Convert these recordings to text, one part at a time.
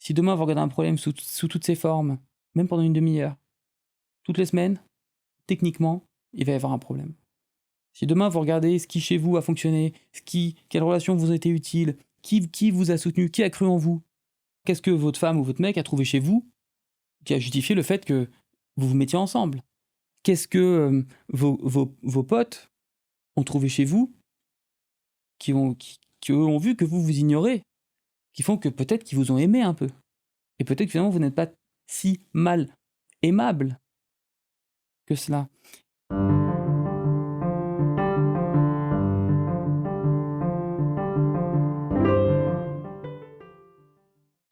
Si demain vous regardez un problème sous toutes ses formes, même pendant une demi-heure, toutes les semaines, techniquement, il va y avoir un problème. Si demain vous regardez ce qui chez vous a fonctionné, quelles relations vous ont été utiles, qui vous a soutenu, qui a cru en vous, qu'est-ce que votre femme ou votre mec a trouvé chez vous qui a justifié le fait que vous vous mettiez ensemble? Qu'est-ce que vos potes ont trouvé chez vous qui eux ont vu que vous ignorez, qui font que peut-être qu'ils vous ont aimé un peu et peut-être que finalement vous n'êtes pas si mal aimable que cela.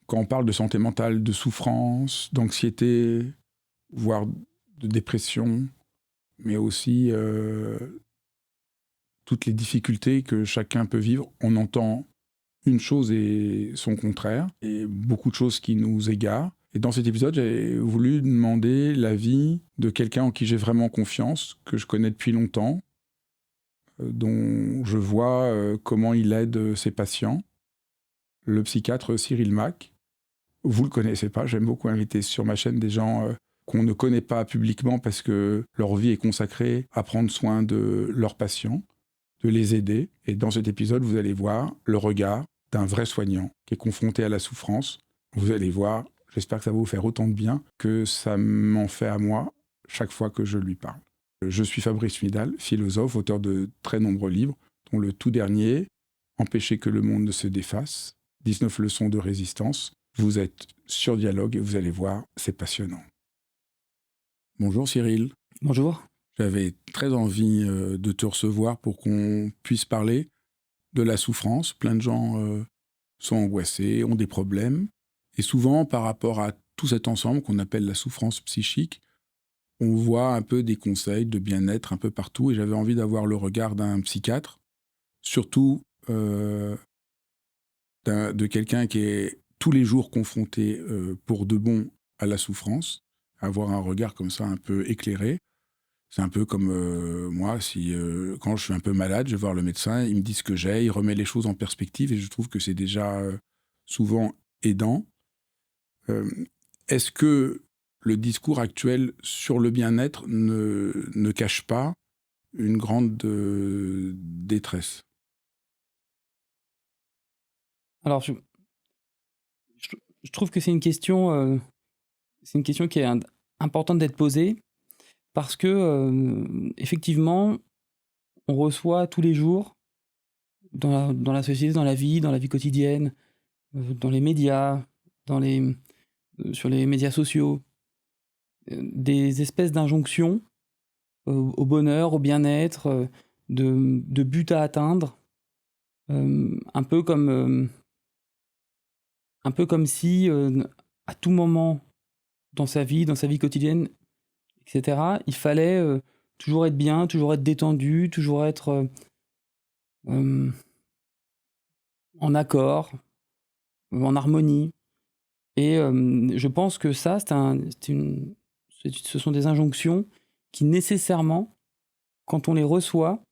Quand on parle de santé mentale, de souffrance, d'anxiété, voire de dépression, mais aussi toutes les difficultés que chacun peut vivre, on entend une chose et son contraire, et beaucoup de choses qui nous égarent. Et dans cet épisode, j'ai voulu demander l'avis de quelqu'un en qui j'ai vraiment confiance, que je connais depuis longtemps, dont je vois comment il aide ses patients, le psychiatre Cyril Mack. Vous le connaissez pas, j'aime beaucoup inviter sur ma chaîne des gens qu'on ne connaît pas publiquement parce que leur vie est consacrée à prendre soin de leurs patients, de les aider. Et dans cet épisode, vous allez voir le regard d'un vrai soignant qui est confronté à la souffrance. Vous allez voir, j'espère que ça va vous faire autant de bien que ça m'en fait à moi chaque fois que je lui parle. Je suis Fabrice Midal, philosophe, auteur de très nombreux livres, dont le tout dernier, Empêcher que le monde ne se défasse, 19 leçons de résistance. Vous êtes sur Dialogue et vous allez voir, c'est passionnant. Bonjour Cyril. Bonjour. J'avais très envie de te recevoir pour qu'on puisse parler de la souffrance. Plein de gens sont angoissés, ont des problèmes. Et souvent, par rapport à tout cet ensemble qu'on appelle la souffrance psychique, on voit un peu des conseils de bien-être un peu partout. Et j'avais envie d'avoir le regard d'un psychiatre, surtout de quelqu'un qui est tous les jours confronté pour de bon à la souffrance, avoir un regard comme ça un peu éclairé. C'est un peu comme moi, si quand je suis un peu malade, je vais voir le médecin, il me dit ce que j'ai, il remet les choses en perspective et je trouve que c'est déjà souvent aidant. Est-ce que le discours actuel sur le bien-être ne cache pas une grande détresse ? Alors je trouve que c'est une question qui est importante d'être posée parce que effectivement, on reçoit tous les jours dans la société, dans la vie quotidienne, dans les médias, sur les médias sociaux, des espèces d'injonctions au bonheur, au bien-être, de buts à atteindre, un peu si à tout moment dans sa vie quotidienne, etc., il fallait toujours être bien, toujours être détendu, toujours être en accord, en harmonie. Et je pense que ça, ce sont des injonctions qui nécessairement, quand on les reçoit,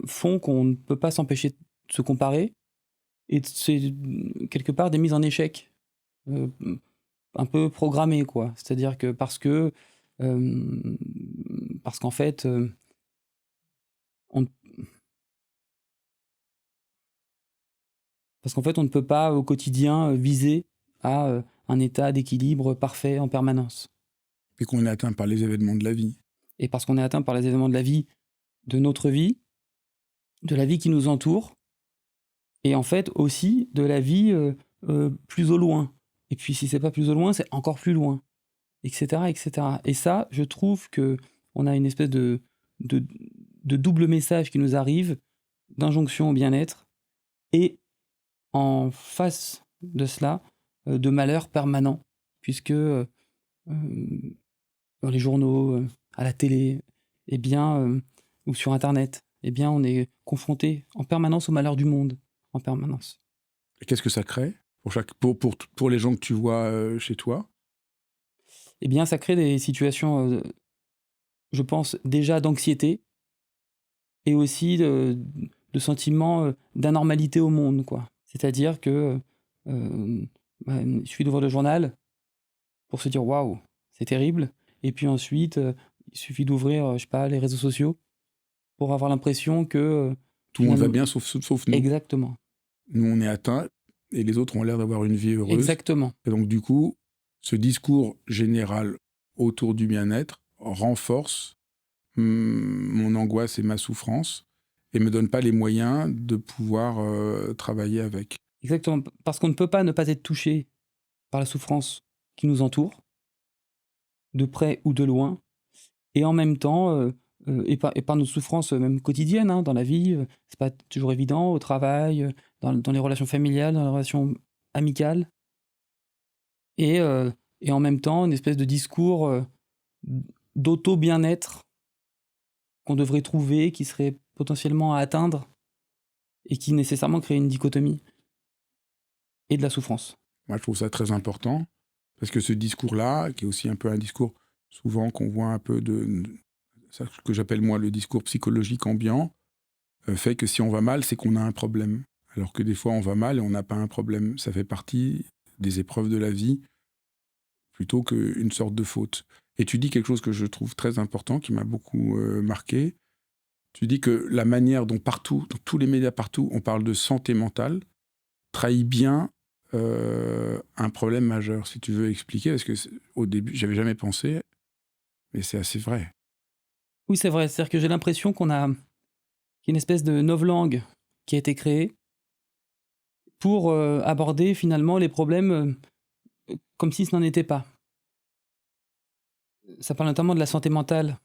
font qu'on ne peut pas s'empêcher de se comparer. Et c'est quelque part des mises en échec, un peu programmées, quoi. C'est-à-dire que parce qu'en fait, on ne peut pas au quotidien viser à un état d'équilibre parfait en permanence. Et qu'on est atteint par les événements de la vie. Et parce qu'on est atteint par les événements de la vie, de notre vie, de la vie qui nous entoure, et en fait aussi de la vie plus au loin. Et puis si c'est pas plus au loin, c'est encore plus loin, etc., etc. Et ça, je trouve que on a une espèce de double message qui nous arrive, d'injonction au bien-être, et en face de cela, de malheur permanent, puisque dans les journaux, à la télé, eh bien, ou sur Internet, eh bien, on est confronté en permanence au malheur du monde, en permanence. Et qu'est-ce que ça crée pour les gens que tu vois chez toi ? Eh bien, ça crée des situations, je pense, déjà d'anxiété et aussi de sentiments d'anormalité au monde, quoi. C'est-à-dire que il suffit d'ouvrir le journal pour se dire waouh, c'est terrible. Et puis ensuite, il suffit d'ouvrir, je sais pas, les réseaux sociaux pour avoir l'impression que Tout le monde va finalement. bien sauf nous. Exactement, Nous, on est atteints et les autres ont l'air d'avoir une vie heureuse. exactement. Et donc, du coup, ce discours général autour du bien-être renforce mon angoisse et ma souffrance et me donne pas les moyens de pouvoir travailler avec. Exactement, parce qu'on ne peut pas ne pas être touché par la souffrance qui nous entoure, de près ou de loin, et en même temps, et par nos souffrances même quotidiennes, hein, dans la vie, c'est pas toujours évident, au travail, dans les relations familiales, dans les relations amicales, et, euh, et en même temps, une espèce de discours d'auto-bien-être qu'on devrait trouver, qui serait potentiellement à atteindre, et qui nécessairement crée une dichotomie et de la souffrance. Moi, je trouve ça très important parce que ce discours-là, qui est aussi un peu un discours souvent qu'on voit un peu ça que j'appelle moi le discours psychologique ambiant, fait que si on va mal, c'est qu'on a un problème. Alors que des fois, on va mal et on n'a pas un problème. Ça fait partie des épreuves de la vie plutôt qu'une sorte de faute. Et tu dis quelque chose que je trouve très important, qui m'a beaucoup marqué. Tu dis que la manière dont partout, dans tous les médias partout, on parle de santé mentale, trahit bien un problème majeur. Si tu veux expliquer, parce que au début, j'avais jamais pensé, mais c'est assez vrai. Oui, c'est vrai, c'est-à-dire que j'ai l'impression qu'il y a une espèce de novlangue qui a été créée pour aborder finalement les problèmes comme si ce n'en était pas. Ça parle notamment de la santé mentale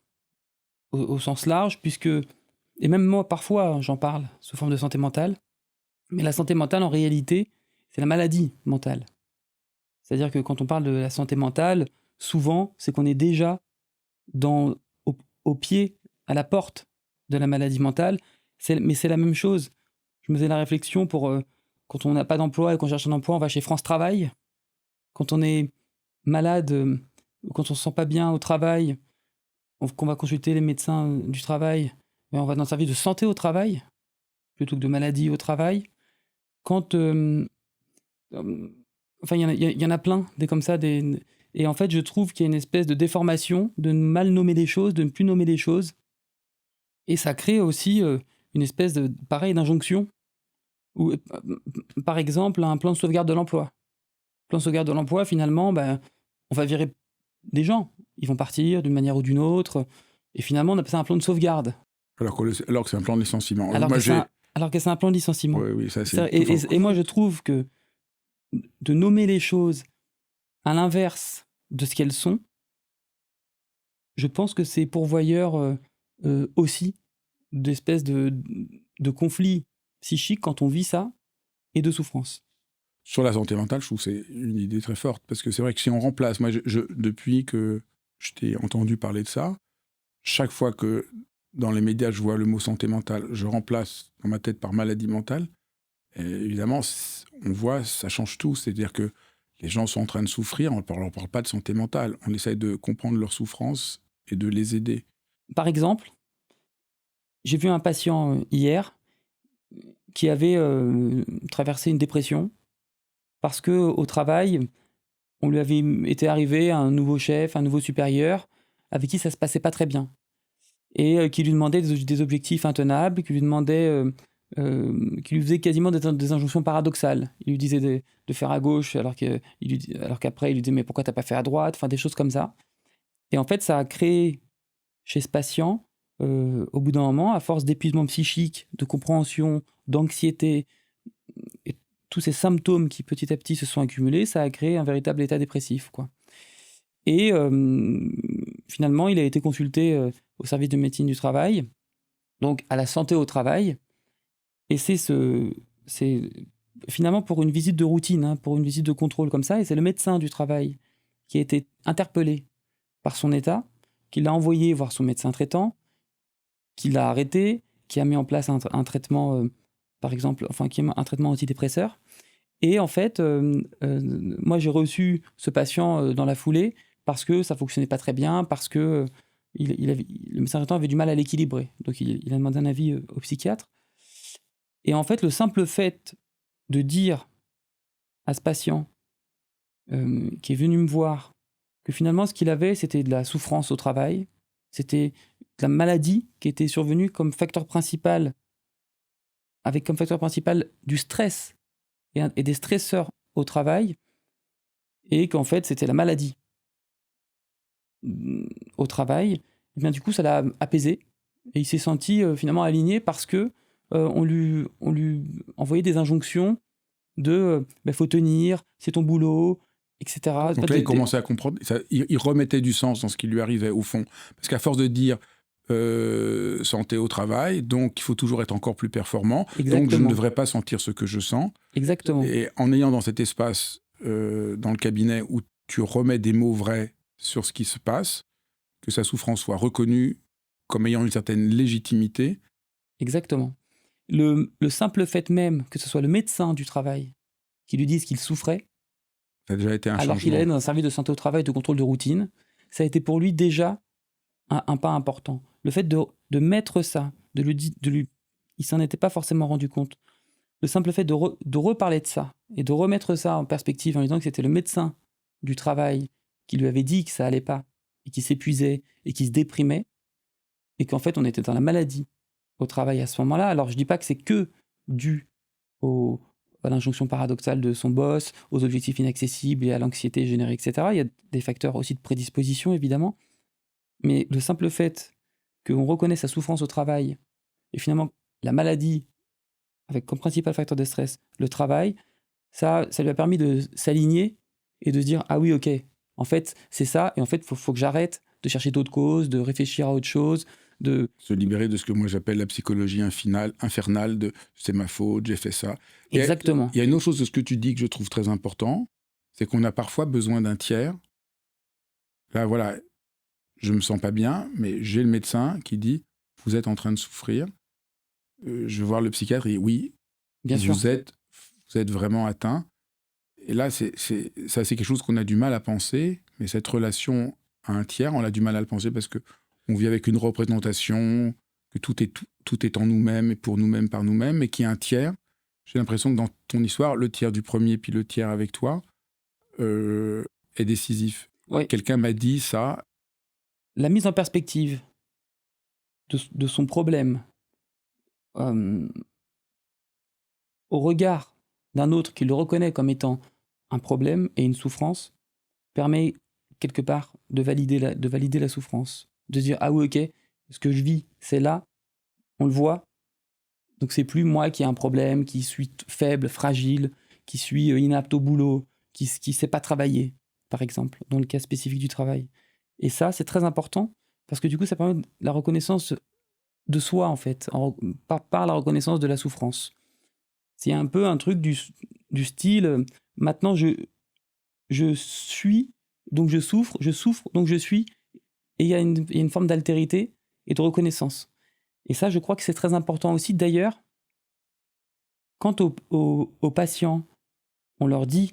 au sens large, puisque, et même moi parfois j'en parle sous forme de santé mentale, mais la santé mentale en réalité, c'est la maladie mentale. C'est-à-dire que quand on parle de la santé mentale, souvent c'est qu'on est déjà dans, au pied, à la porte de la maladie mentale, mais c'est la même chose. Je me faisais la réflexion pour quand on n'a pas d'emploi et qu'on cherche un emploi, on va chez France Travail. Quand on est malade, quand on se sent pas bien au travail, qu'on va consulter les médecins du travail, mais on va dans le service de santé au travail, plutôt que de maladie au travail. Quand... enfin, il y en a plein, des comme ça. Et en fait, je trouve qu'il y a une espèce de déformation, de mal nommer les choses, de ne plus nommer les choses. Et ça crée aussi une espèce de, pareil, d'injonction. Où, par exemple, un plan de sauvegarde de l'emploi. Plan de sauvegarde de l'emploi, finalement, ben, on va virer des gens. Ils vont partir d'une manière ou d'une autre. Et finalement, on appelle ça un plan de sauvegarde. Alors que c'est un plan de licenciement. Alors que c'est un plan de licenciement. Oui, oui, ça c'est... Et moi, je trouve que de nommer les choses à l'inverse de ce qu'elles sont, je pense que c'est pourvoyeur aussi d'espèces de conflits psychiques quand on vit ça, et de souffrance. Sur la santé mentale, je trouve que c'est une idée très forte. Parce que c'est vrai que si on remplace... Moi, depuis que je t'ai entendu parler de ça, chaque fois que dans les médias, je vois le mot santé mentale, je remplace dans ma tête par maladie mentale. Et évidemment, on voit, ça change tout. C'est-à-dire que les gens sont en train de souffrir, on ne leur parle pas de santé mentale. On essaye de comprendre leur souffrance et de les aider. Par exemple, j'ai vu un patient hier qui avait traversé une dépression parce qu'au travail, on lui avait été arrivé un nouveau chef, un nouveau supérieur, avec qui ça se passait pas très bien. Et qui lui demandait des objectifs intenables, qui lui demandait, qui lui faisait quasiment des injonctions paradoxales. Il lui disait de faire à gauche, alors qu'après il lui disait mais pourquoi t'as pas fait à droite, enfin des choses comme ça. Et en fait, ça a créé chez ce patient, au bout d'un moment, à force d'épuisement psychique, de compréhension, d'anxiété, et tous ces symptômes qui petit à petit se sont accumulés, ça a créé un véritable état dépressif, quoi. Et finalement, il a été consulté au service de médecine du travail, donc à la santé au travail. Et c'est finalement pour une visite de routine, hein, pour une visite de contrôle comme ça. Et c'est le médecin du travail qui a été interpellé par son état, qui l'a envoyé voir son médecin traitant, qui l'a arrêté, qui a mis en place un traitement, par exemple, enfin, un traitement antidépresseur. Et en fait, moi, j'ai reçu ce patient dans la foulée parce que ça fonctionnait pas très bien, parce que le médecin traitant avait du mal à l'équilibrer. Donc, il a demandé un avis au psychiatre. Et en fait, le simple fait de dire à ce patient qui est venu me voir, que finalement ce qu'il avait, c'était de la souffrance au travail, c'était de la maladie qui était survenue comme facteur principal, avec comme facteur principal du stress et des stresseurs au travail, et qu'en fait c'était la maladie au travail, et bien du coup ça l'a apaisé, et il s'est senti finalement aligné parce que on lui envoyait des injonctions de faut tenir, c'est ton boulot, etc. Donc là, il commençait à comprendre, il remettait du sens dans ce qui lui arrivait au fond. Parce qu'à force de dire santé au travail, donc il faut toujours être encore plus performant, donc je ne devrais pas sentir ce que je sens. Exactement. Et en ayant dans cet espace, dans le cabinet, où tu remets des mots vrais sur ce qui se passe, que sa souffrance soit reconnue comme ayant une certaine légitimité. Exactement. Le simple fait même que ce soit le médecin du travail qui lui dise qu'il souffrait, ça a déjà été un alors changement. qu'il allait dans un service de santé au travail de contrôle de routine, ça a été pour lui déjà un pas important. Le fait de mettre ça, il s'en était pas forcément rendu compte. Le simple fait de reparler de ça et de remettre ça en perspective en disant que c'était le médecin du travail qui lui avait dit que ça allait pas et qui s'épuisait et qui se déprimait et qu'en fait on était dans la maladie au travail à ce moment-là. Alors je dis pas que c'est que dû à l'injonction paradoxale de son boss, aux objectifs inaccessibles et à l'anxiété générée, etc. Il y a des facteurs aussi de prédisposition évidemment, mais le simple fait qu'on reconnaisse sa souffrance au travail et finalement la maladie avec comme principal facteur de stress le travail, ça lui a permis de s'aligner et de se dire ah oui ok, en fait c'est ça, et en fait faut que j'arrête de chercher d'autres causes, de réfléchir à autre chose, de se libérer de ce que moi j'appelle la psychologie infernale de c'est ma faute, j'ai fait ça. Exactement. Il y a une autre chose de ce que tu dis que je trouve très important, c'est qu'on a parfois besoin d'un tiers. Là voilà, je me sens pas bien, mais j'ai le médecin qui dit vous êtes en train de souffrir. Je vais voir le psychiatre et oui, bien sûr. Vous êtes vraiment atteint. Et là, c'est quelque chose qu'on a du mal à penser, mais cette relation à un tiers, on a du mal à le penser parce qu'on vit avec une représentation, que tout est en nous-mêmes et pour nous-mêmes, par nous-mêmes, mais qu'il y a un tiers. J'ai l'impression que dans ton histoire, le tiers du premier puis le tiers avec toi est décisif. Oui. Quelqu'un m'a dit ça. La mise en perspective de son problème au regard d'un autre qui le reconnaît comme étant un problème et une souffrance permet quelque part de valider la souffrance, de dire ah oui ok, ce que je vis c'est là, on le voit, donc c'est plus moi qui ai un problème, qui suis faible, fragile, qui suis inapte au boulot, qui sait pas travailler par exemple, dans le cas spécifique du travail. Et ça c'est très important parce que du coup ça permet la reconnaissance de soi en fait, par la reconnaissance de la souffrance. C'est un peu un truc du style maintenant je suis donc je souffre donc je suis, et il y a une forme d'altérité et de reconnaissance. Et ça je crois que c'est très important aussi. D'ailleurs quand aux patients on leur dit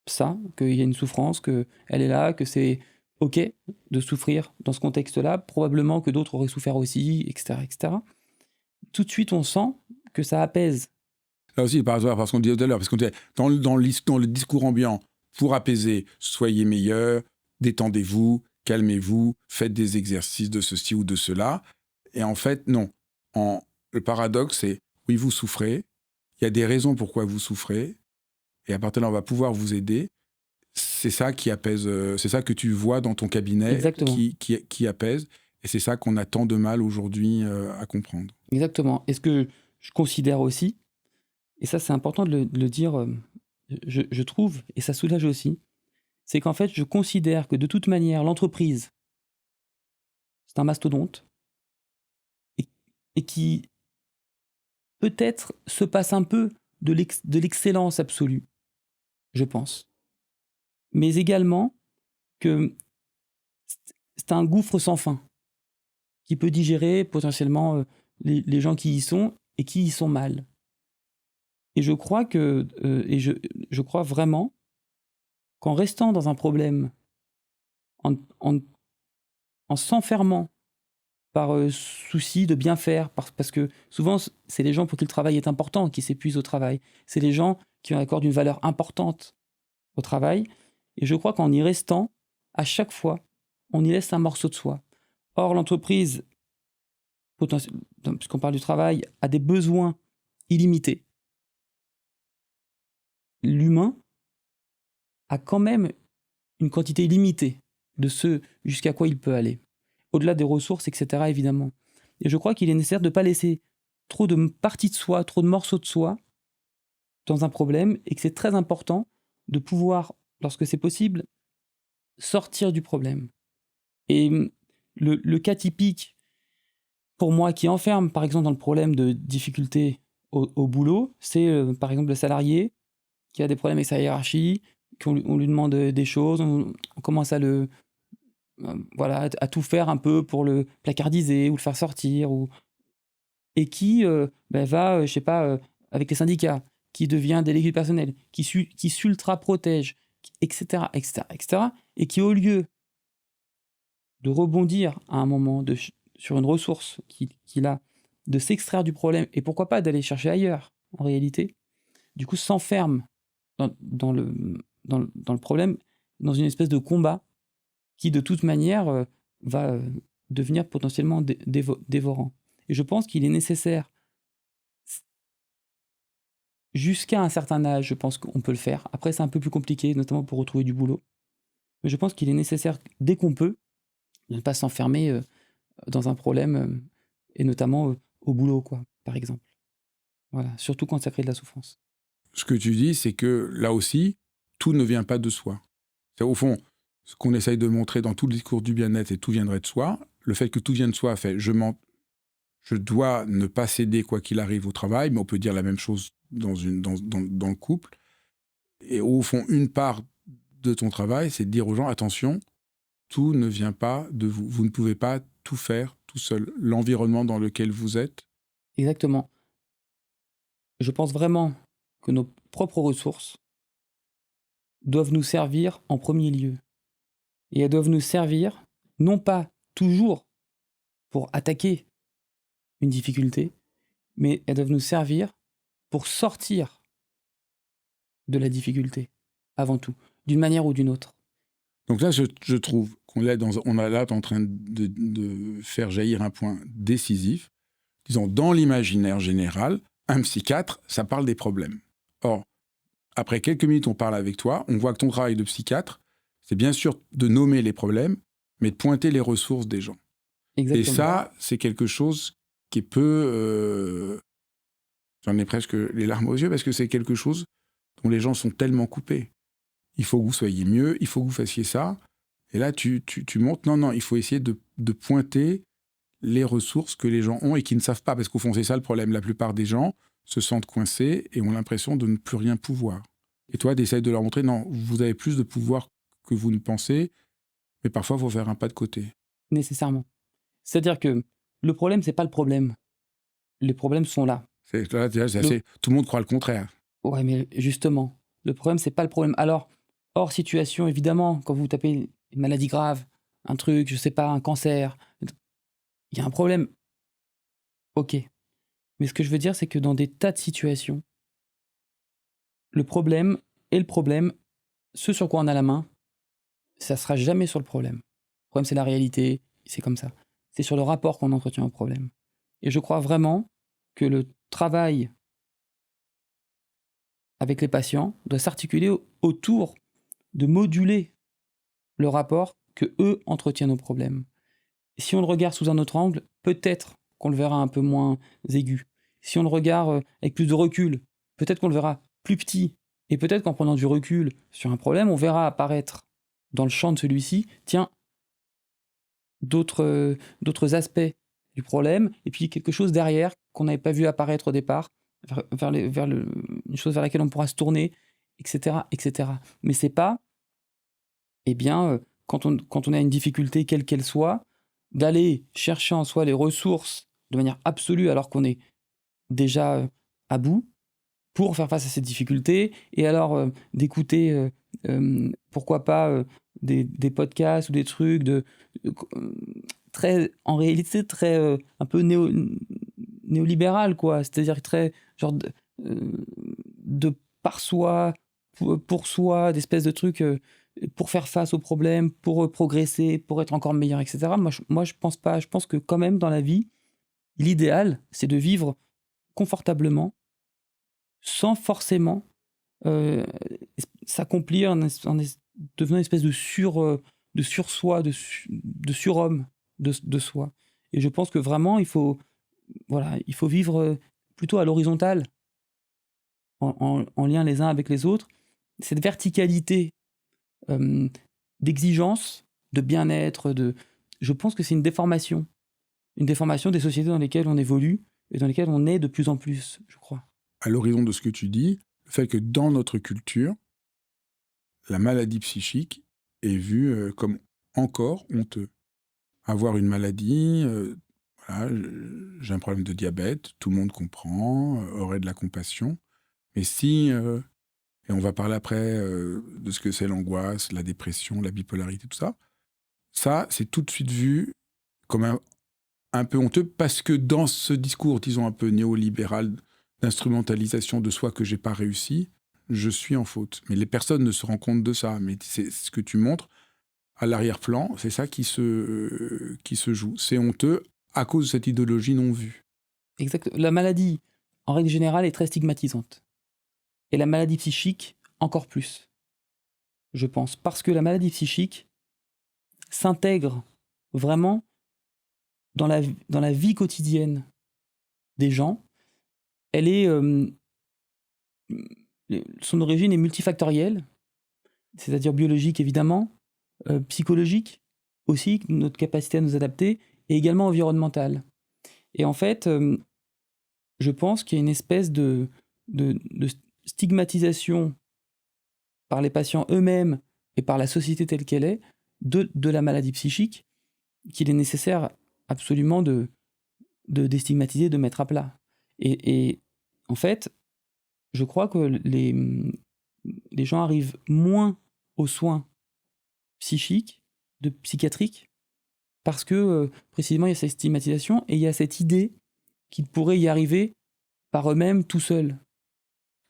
ça, qu'il y a une souffrance, qu'elle est là, que c'est ok de souffrir dans ce contexte-là, probablement que d'autres auraient souffert aussi, etc., etc. Tout de suite on sent que ça apaise. Là aussi, par hasard, parce qu'on disait tout à l'heure, parce qu'on disait dans le discours ambiant, pour apaiser, soyez meilleurs, détendez-vous, calmez-vous, faites des exercices de ceci ou de cela. Et en fait, non. Le paradoxe, c'est oui, vous souffrez, il y a des raisons pourquoi vous souffrez, et à partir de là, on va pouvoir vous aider. C'est ça qui apaise, c'est ça que tu vois dans ton cabinet qui apaise, et c'est ça qu'on a tant de mal aujourd'hui à comprendre. Exactement. Et ce que je considère aussi, et ça c'est important de le dire, je trouve, et ça soulage aussi, c'est qu'en fait je considère que de toute manière l'entreprise, c'est un mastodonte, et qui peut-être se passe un peu de l'excellence absolue, je pense. Mais également que c'est un gouffre sans fin, qui peut digérer potentiellement les gens qui y sont et qui y sont mal. Et je crois que, je crois vraiment qu'en restant dans un problème, en s'enfermant par souci de bien faire, parce que souvent c'est les gens pour qui le travail est important qui s'épuisent au travail, c'est les gens qui accordent une valeur importante au travail. Et je crois qu'en y restant, à chaque fois, on y laisse un morceau de soi. Or, l'entreprise, puisqu'on parle du travail, a des besoins illimités. L'humain a quand même une quantité limitée de ce jusqu'à quoi il peut aller. Au-delà des ressources, etc., évidemment. Et je crois qu'il est nécessaire de ne pas laisser trop de parties de soi, trop de morceaux de soi dans un problème, et que c'est très important de pouvoir, lorsque c'est possible, sortir du problème. Et le cas typique, pour moi, qui enferme, par exemple, dans le problème de difficulté au boulot, c'est, par exemple, le salarié qui a des problèmes avec sa hiérarchie, on lui demande des choses, on commence à voilà, à tout faire un peu pour le placardiser ou le faire sortir, et qui va, je sais pas, avec les syndicats, qui devient délégué du personnel, qui s'ultra-protège, etc., etc., etc., et qui, au lieu de rebondir à un moment sur une ressource qu'il a, de s'extraire du problème, et pourquoi pas d'aller chercher ailleurs, en réalité, du coup s'enferme dans le problème, dans une espèce de combat qui, de toute manière, va devenir potentiellement dévorant. Et je pense qu'il est nécessaire, jusqu'à un certain âge, je pense qu'on peut le faire. Après, c'est un peu plus compliqué, notamment pour retrouver du boulot. Mais je pense qu'il est nécessaire, dès qu'on peut, de ne pas s'enfermer dans un problème, et notamment au boulot, quoi, par exemple. Voilà, surtout quand ça crée de la souffrance. Ce que tu dis, c'est que là aussi, tout ne vient pas de soi. C'est au fond, ce qu'on essaye de montrer dans tout le discours du bien-être, et tout viendrait de soi, le fait que tout vienne de soi fait je dois ne pas céder quoi qu'il arrive au travail, mais on peut dire la même chose dans le couple. Et au fond, une part de ton travail, c'est de dire aux gens, attention, tout ne vient pas de vous. Vous ne pouvez pas tout faire tout seul. L'environnement dans lequel vous êtes. Exactement. Je pense vraiment que nos propres ressources doivent nous servir en premier lieu. Et elles doivent nous servir, non pas toujours pour attaquer une difficulté, mais elles doivent nous servir pour sortir de la difficulté, avant tout, d'une manière ou d'une autre. Donc là, je trouve qu'on est là en train de faire jaillir un point décisif. Disons, dans l'imaginaire général, un psychiatre, ça parle des problèmes. Or, après quelques minutes, on parle avec toi, on voit que ton travail de psychiatre, c'est bien sûr de nommer les problèmes, mais de pointer les ressources des gens. Exactement. Et ça, c'est quelque chose qui peut... j'en ai presque les larmes aux yeux, parce que c'est quelque chose dont les gens sont tellement coupés. Il faut que vous soyez mieux, il faut que vous fassiez ça. Et là, tu montes, non, il faut essayer de pointer les ressources que les gens ont et qui ne savent pas, parce qu'au fond, c'est ça le problème. La plupart des gens se sentent coincés et ont l'impression de ne plus rien pouvoir. Et toi, tu essaies de leur montrer, non, vous avez plus de pouvoir que vous ne pensez, mais parfois, il faut faire un pas de côté. Nécessairement. C'est-à-dire que le problème, c'est pas le problème. Les problèmes sont là. Tout le monde croit le contraire. Ouais, mais justement, le problème, c'est pas le problème. Alors, hors situation, évidemment, quand vous tapez une maladie grave, un truc, je sais pas, un cancer, il y a un problème. Ok. Mais ce que je veux dire, c'est que dans des tas de situations, le problème, ce sur quoi on a la main, ça sera jamais sur le problème. Le problème, c'est la réalité, c'est comme ça. C'est sur le rapport qu'on entretient au problème. Et je crois vraiment que le travail avec les patients doit s'articuler autour de moduler le rapport que eux entretiennent au problème. Et si on le regarde sous un autre angle, peut-être qu'on le verra un peu moins aigu. Si on le regarde avec plus de recul, peut-être qu'on le verra plus petit. Et peut-être qu'en prenant du recul sur un problème, on verra apparaître dans le champ de celui-ci, tiens, d'autres aspects du problème, et puis quelque chose derrière qu'on n'avait pas vu apparaître au départ, une chose vers laquelle on pourra se tourner, etc., etc. Mais c'est pas, eh bien, quand on a une difficulté, quelle qu'elle soit, d'aller chercher en soi les ressources de manière absolue alors qu'on est déjà à bout pour faire face à cette difficulté, et alors d'écouter, pourquoi pas, des podcasts ou des trucs très, en réalité, très un peu néolibéral, quoi. C'est-à-dire très, genre, de par soi, pour soi, d'espèces de trucs pour faire face aux problèmes, pour progresser, pour être encore meilleur, etc. Moi, je pense pas. Je pense que quand même, dans la vie, l'idéal, c'est de vivre confortablement, sans forcément s'accomplir devenant une espèce de sursoi, de surhomme de soi. Et je pense que vraiment, il faut vivre plutôt à l'horizontale, en lien les uns avec les autres. Cette verticalité d'exigence, de bien-être, je pense que c'est une déformation des sociétés dans lesquelles on évolue et dans lesquelles on est de plus en plus, je crois. À l'horizon de ce que tu dis, le fait que dans notre culture, la maladie psychique est vue comme encore honteux. Avoir une maladie, voilà, j'ai un problème de diabète, tout le monde comprend, aurait de la compassion. Mais si, et on va parler après de ce que c'est l'angoisse, la dépression, la bipolarité, tout ça, c'est tout de suite vu comme un peu honteux, parce que dans ce discours, disons, un peu néolibéral d'instrumentalisation de soi que j'ai pas réussi, je suis en faute. Mais les personnes ne se rendent compte de ça. Mais c'est ce que tu montres à l'arrière-plan, c'est ça qui se joue. C'est honteux à cause de cette idéologie non vue. Exact. La maladie, en règle générale, est très stigmatisante. Et la maladie psychique, encore plus, je pense. Parce que la maladie psychique s'intègre vraiment dans la vie quotidienne des gens. Elle est... son origine est multifactorielle, c'est-à-dire biologique évidemment, psychologique aussi, notre capacité à nous adapter, et également environnementale. Et en fait, je pense qu'il y a une espèce de stigmatisation par les patients eux-mêmes et par la société telle qu'elle est de la maladie psychique qu'il est nécessaire absolument de déstigmatiser, de mettre à plat. Et en fait, je crois que les gens arrivent moins aux soins psychiques, psychiatriques, parce que précisément il y a cette stigmatisation et il y a cette idée qu'ils pourraient y arriver par eux-mêmes tout seuls.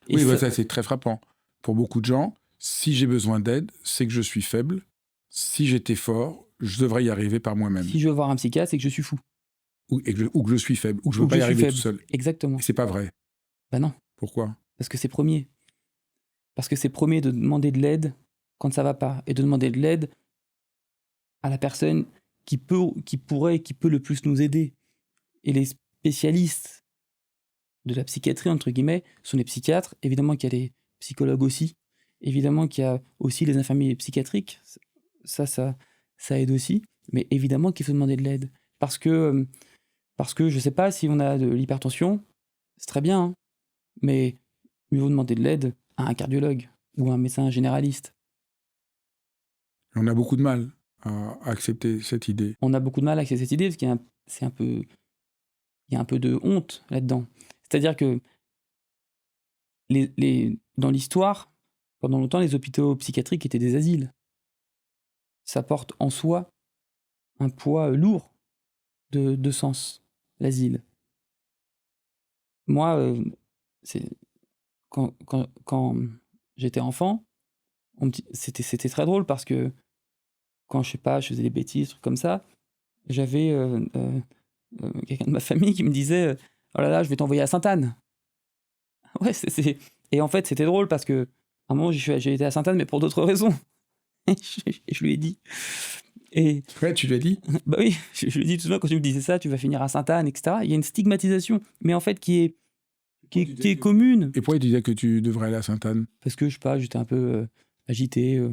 Et oui, ça c'est très frappant. Pour beaucoup de gens, si j'ai besoin d'aide, c'est que je suis faible. Si j'étais fort, je devrais y arriver par moi-même. Si je veux voir un psychiatre, c'est que je suis fou. Ou que je suis faible, ou que je ne veux pas y arriver tout seul. Exactement. Et c'est pas vrai. Ben non. Pourquoi ? Parce que c'est premier. Parce que c'est premier de demander de l'aide quand ça va pas, et de demander de l'aide à la personne qui peut le plus nous aider. Et les spécialistes de la psychiatrie, entre guillemets, sont les psychiatres. Évidemment qu'il y a les psychologues aussi. Évidemment qu'il y a aussi les infirmiers psychiatriques. Ça aide aussi. Mais évidemment qu'il faut demander de l'aide. Parce que je sais pas, si on a de l'hypertension, c'est très bien, hein, mais mieux vaut demander de l'aide à un cardiologue ou à un médecin généraliste. On a beaucoup de mal à accepter cette idée. On a beaucoup de mal à accepter cette idée parce qu'il y a un peu de honte là-dedans. C'est-à-dire que dans l'histoire, pendant longtemps, les hôpitaux psychiatriques étaient des asiles. Ça porte en soi un poids lourd de sens, l'asile. Moi, quand j'étais enfant, c'était très drôle parce que quand, je sais pas, je faisais des bêtises, trucs comme ça, j'avais quelqu'un de ma famille qui me disait oh là là, je vais t'envoyer à Sainte-Anne. Ouais, et en fait, c'était drôle parce que à un moment, j'ai été à Sainte-Anne, mais pour d'autres raisons. Et je lui ai dit. Ouais, tu l'as dit ? Bah oui, je lui ai dit tout simplement, quand tu me disais ça, tu vas finir à Sainte-Anne, etc. Il y a une stigmatisation, mais en fait qui est commune. Et pourquoi il disait que tu devrais aller à Sainte-Anne ? Parce que, je sais pas, j'étais un peu agité,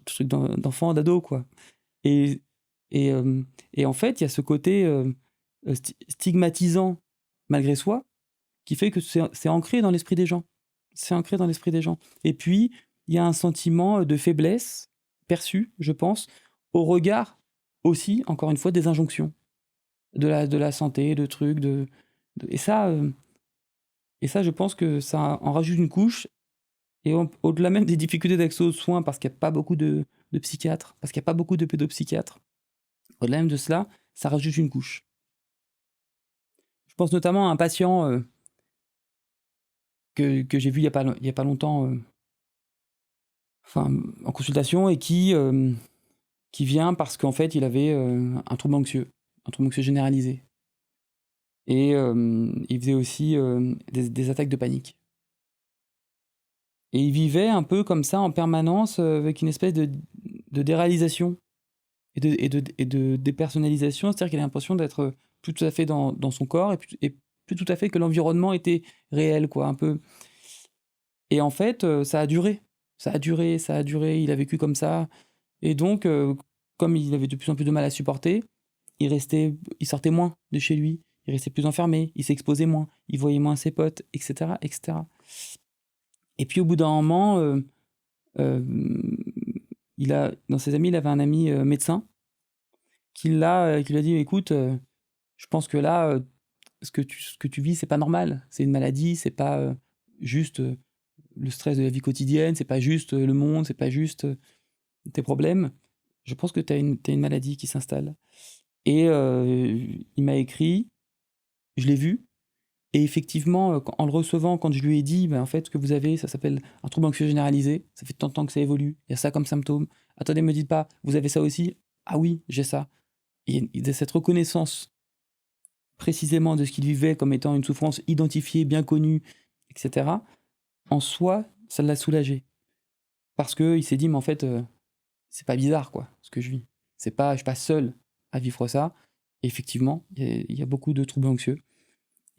truc d'enfant, d'ado, quoi. Et en fait, il y a ce côté stigmatisant, malgré soi, qui fait que c'est ancré dans l'esprit des gens. C'est ancré dans l'esprit des gens. Et puis, il y a un sentiment de faiblesse perçu, je pense, au regard aussi, encore une fois, des injonctions de la santé, de trucs, et ça, je pense que ça en rajoute une couche. Et au-delà même des difficultés d'accès aux soins, parce qu'il n'y a pas beaucoup de psychiatres, parce qu'il n'y a pas beaucoup de pédopsychiatres, au-delà même de cela, ça rajoute une couche. Je pense notamment à un patient que j'ai vu il y a pas longtemps, en consultation, et qui vient parce qu'en fait, il avait un trouble anxieux généralisé. Et il faisait aussi des attaques de panique. Et il vivait un peu comme ça en permanence, avec une espèce de déréalisation et de dépersonnalisation. C'est-à-dire qu'il a l'impression d'être plus tout à fait dans son corps, et plus tout à fait que l'environnement était réel, quoi, un peu. Et en fait, ça a duré. Ça a duré, ça a duré. Il a vécu comme ça. Et donc, comme il avait de plus en plus de mal à supporter, il sortait moins de chez lui, il restait plus enfermé, il s'exposait moins, il voyait moins ses potes, etc., etc. Et puis au bout d'un moment, dans ses amis, il avait un ami médecin qui lui a dit: écoute, je pense que là, ce que tu vis, c'est pas normal. C'est une maladie, c'est pas juste le stress de la vie quotidienne, c'est pas juste le monde, c'est pas juste tes problèmes. Je pense que t'as une maladie qui s'installe. Et il m'a écrit, je l'ai vu, et effectivement, en le recevant, quand je lui ai dit: «Ben, en fait, ce que vous avez, ça s'appelle un trouble anxieux généralisé, ça fait tant de temps que ça évolue, il y a ça comme symptôme. Attendez, me dites pas, vous avez ça aussi? Ah oui, j'ai ça». Et il y a cette reconnaissance précisément de ce qu'il vivait comme étant une souffrance identifiée, bien connue, etc. En soi, ça l'a soulagé. Parce qu'il s'est dit: «Mais en fait, c'est pas bizarre, quoi, ce que je vis. Je suis pas seul à vivre ça». Et effectivement, il y a beaucoup de troubles anxieux.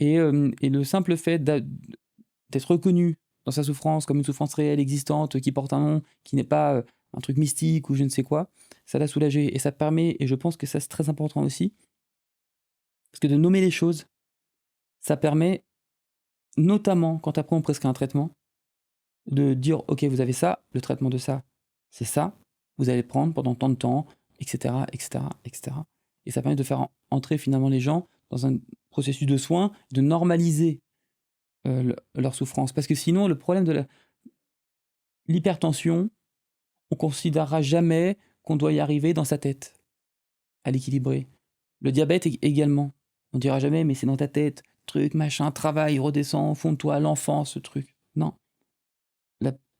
Et le simple fait d'être reconnu dans sa souffrance comme une souffrance réelle, existante, qui porte un nom, qui n'est pas un truc mystique ou je ne sais quoi, ça l'a soulagé. Et ça permet, et je pense que ça c'est très important aussi, parce que de nommer les choses, ça permet, notamment quand après on prescrit un traitement, de dire: ok, vous avez ça, le traitement de ça, c'est ça, vous allez le prendre pendant tant de temps, etc., etc., etc. Et ça permet de faire entrer finalement les gens dans un processus de soins, de normaliser leur souffrance. Parce que sinon, le problème de l'hypertension, on considérera jamais qu'on doit y arriver dans sa tête, à l'équilibrer. Le diabète également. On dira jamais: mais c'est dans ta tête, truc, machin, travail, redescend au fond de toi, l'enfance, ce truc. Non.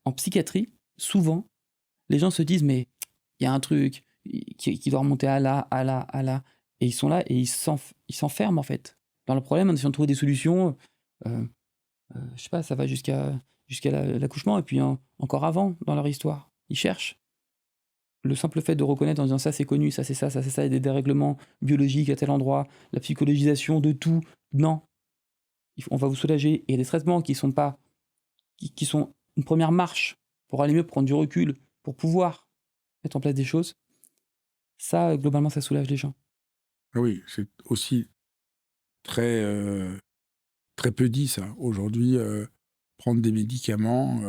En psychiatrie, souvent, les gens se disent: mais il y a un truc qui doit remonter à là, à là, à là. Et ils sont là et ils s'enferment, en fait, dans le problème, en essayant de trouver des solutions. Euh, je sais pas, ça va jusqu'à l'accouchement, et puis encore avant dans leur histoire. Ils cherchent. Le simple fait de reconnaître en disant: ça c'est connu, ça c'est ça, ça c'est ça, il y a des dérèglements biologiques à tel endroit, la psychologisation de tout. Non, on va vous soulager. Et il y a des traitements qui sont pas, qui sont une première marche pour aller mieux, prendre du recul, pour pouvoir mettre en place des choses. Ça, globalement, ça soulage les gens. Ah oui, c'est aussi très, très peu dit ça. Aujourd'hui, prendre des médicaments,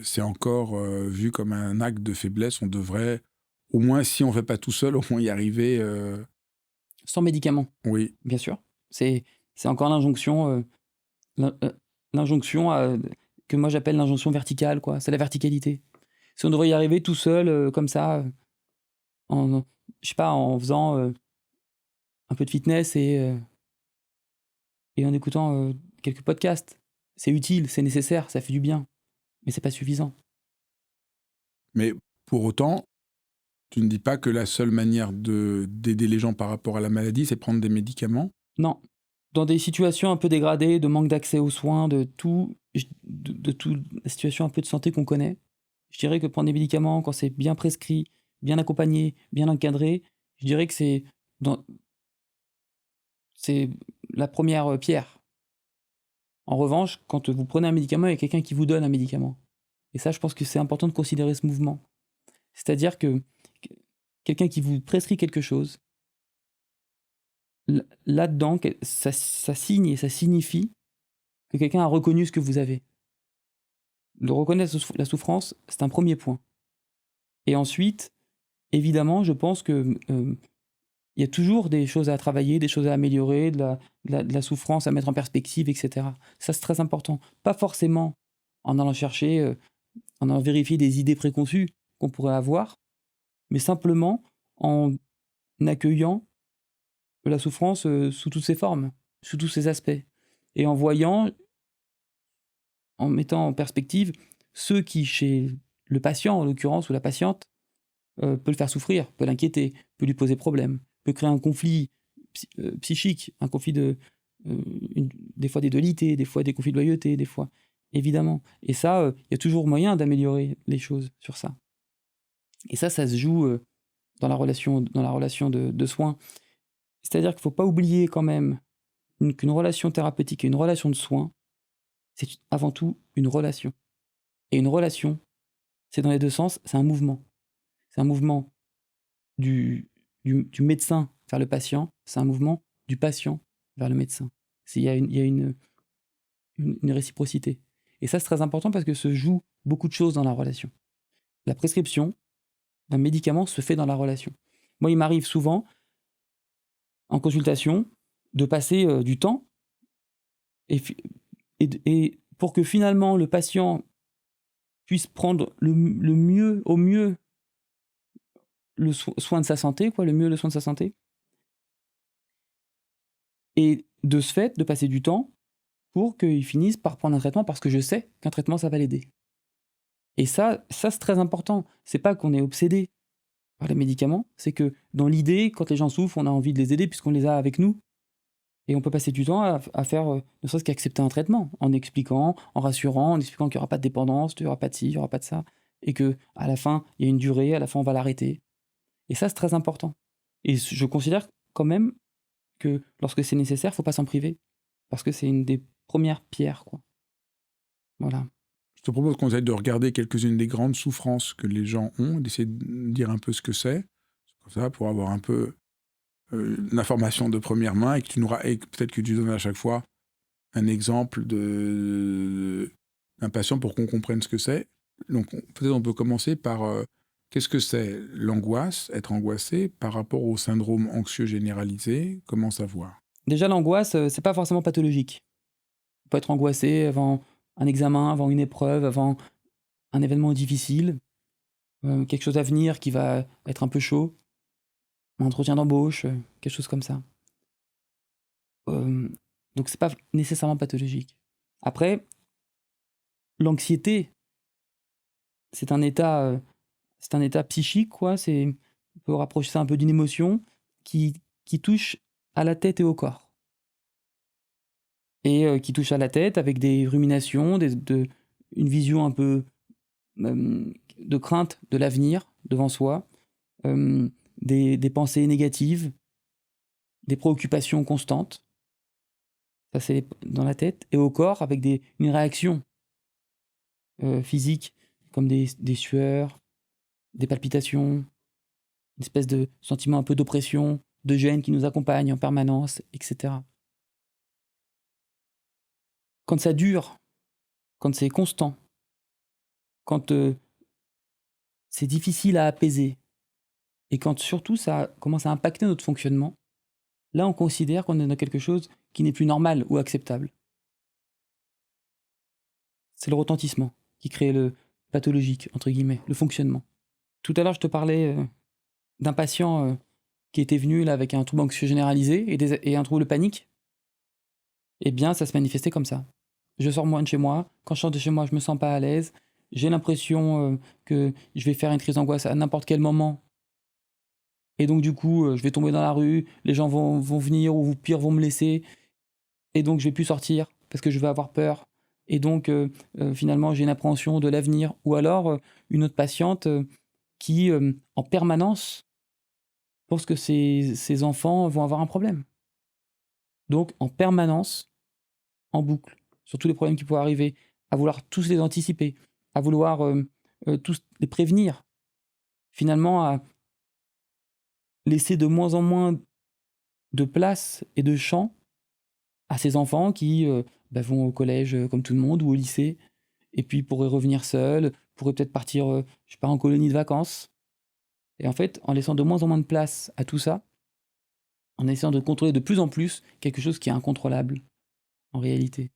c'est encore vu comme un acte de faiblesse. On devrait, au moins si on ne fait pas tout seul, au moins y arriver. Sans médicaments, Oui, bien sûr. C'est encore l'injonction, l'injonction que moi j'appelle l'injonction verticale, quoi. C'est la verticalité. Si on devrait y arriver tout seul, comme ça, je sais pas, en faisant un peu de fitness et en écoutant quelques podcasts, c'est utile, c'est nécessaire, ça fait du bien, mais c'est pas suffisant. mais pour autant, tu ne dis pas que la seule manière d'aider les gens par rapport à la maladie, c'est prendre des médicaments? Non. Dans des situations un peu dégradées, de manque d'accès aux soins, de toute la situation un peu de santé qu'on connaît, je dirais que prendre des médicaments, quand c'est bien prescrit, bien accompagné, bien encadré, je dirais que c'est la première pierre. En revanche, quand vous prenez un médicament, il y a quelqu'un qui vous donne un médicament. Et ça, je pense que c'est important de considérer ce mouvement. C'est-à-dire que quelqu'un qui vous prescrit quelque chose, là-dedans, ça signe et ça signifie que quelqu'un a reconnu ce que vous avez. De reconnaître la souffrance, c'est un premier point. Et ensuite, évidemment, je pense que il y a toujours des choses à travailler, des choses à améliorer, de la souffrance à mettre en perspective, etc. Ça, c'est très important. Pas forcément en allant chercher, en allant vérifier des idées préconçues qu'on pourrait avoir, mais simplement en accueillant la souffrance sous toutes ses formes, sous tous ses aspects. Et en voyant en mettant en perspective ceux qui, chez le patient en l'occurrence, ou la patiente, peut le faire souffrir, peut l'inquiéter, peut lui poser problème, peut créer un conflit psychique, un conflit des fois des dualités, des fois des conflits de loyauté, des fois, évidemment. Et ça, il y a toujours moyen d'améliorer les choses sur ça. Et ça se joue dans la relation de soins. C'est-à-dire qu'il ne faut pas oublier quand même qu'une relation thérapeutique et une relation de soins, c'est avant tout une relation. Et une relation, c'est dans les deux sens, c'est un mouvement. C'est un mouvement du médecin vers le patient, c'est un mouvement du patient vers le médecin. Il y a une réciprocité. Et ça, c'est très important parce que se joue beaucoup de choses dans la relation. La prescription d'un médicament se fait dans la relation. Moi, il m'arrive souvent, en consultation, de passer du temps et pour que finalement le patient puisse prendre au mieux le soin de sa santé, le soin de sa santé. Et de ce fait, de passer du temps pour qu'il finisse par prendre un traitement parce que je sais qu'un traitement, ça va l'aider. Et ça c'est très important. C'est pas qu'on est obsédé par les médicaments, c'est que dans l'idée, quand les gens souffrent, on a envie de les aider puisqu'on les a avec nous. Et on peut passer du temps à faire, ne serait-ce qu'accepter un traitement, en expliquant, en rassurant, en expliquant qu'il n'y aura pas de dépendance, il n'y aura pas de ci, il n'y aura pas de ça, et qu'à la fin, il y a une durée, à la fin, on va l'arrêter. Et ça, c'est très important. Et je considère quand même que lorsque c'est nécessaire, il ne faut pas s'en priver, parce que c'est une des premières pierres, quoi. Voilà. Je te propose qu'on essaie de regarder quelques-unes des grandes souffrances que les gens ont, d'essayer de dire un peu ce que c'est, comme ça, pour avoir un peu l'information de première main, et peut-être que tu donnes à chaque fois un exemple d'un patient pour qu'on comprenne ce que c'est. Donc peut-être on peut commencer par qu'est-ce que c'est l'angoisse, être angoissé par rapport au syndrome anxieux généralisé, comment savoir? Déjà, l'angoisse, c'est pas forcément pathologique. On peut être angoissé avant un examen, avant une épreuve, avant un événement difficile, quelque chose à venir qui va être un peu chaud, un entretien d'embauche, quelque chose comme ça. Donc c'est pas nécessairement pathologique. Après, l'anxiété, c'est un état psychique, quoi. On peut rapprocher ça un peu d'une émotion qui touche à la tête et au corps. Et qui touche à la tête avec des ruminations, une vision un peu de crainte de l'avenir devant soi, des pensées négatives, des préoccupations constantes. Ça, c'est dans la tête. Et au corps, avec une réaction physique, comme des sueurs, des palpitations, une espèce de sentiment un peu d'oppression, de gêne qui nous accompagne en permanence, etc. Quand ça dure, quand c'est constant, quand c'est difficile à apaiser, et quand surtout ça commence à impacter notre fonctionnement, là on considère qu'on est dans quelque chose qui n'est plus normal ou acceptable. C'est le retentissement qui crée le pathologique, entre guillemets, le fonctionnement. Tout à l'heure, je te parlais d'un patient qui était venu là, avec un trouble anxieux généralisé et un trouble de panique. Eh bien, ça se manifestait comme ça. Je sors moins de chez moi. Quand je sors de chez moi, je me sens pas à l'aise. J'ai l'impression que je vais faire une crise d'angoisse à n'importe quel moment. Et donc, du coup, je vais tomber dans la rue. Les gens vont venir ou pire, vont me laisser. Et donc, je vais plus sortir parce que je vais avoir peur. Et donc, finalement, j'ai une appréhension de l'avenir. Ou alors, une autre patiente qui, en permanence, pense que ses enfants vont avoir un problème. Donc, en permanence, en boucle, sur tous les problèmes qui pourraient arriver, à vouloir tous les anticiper, à vouloir tous les prévenir, finalement à laisser de moins en moins de place et de champ à ces enfants qui vont au collège comme tout le monde ou au lycée, et puis pourraient revenir seuls, pourraient peut-être partir, je sais pas, en colonie de vacances. Et en fait, en laissant de moins en moins de place à tout ça, en essayant de contrôler de plus en plus quelque chose qui est incontrôlable, en réalité.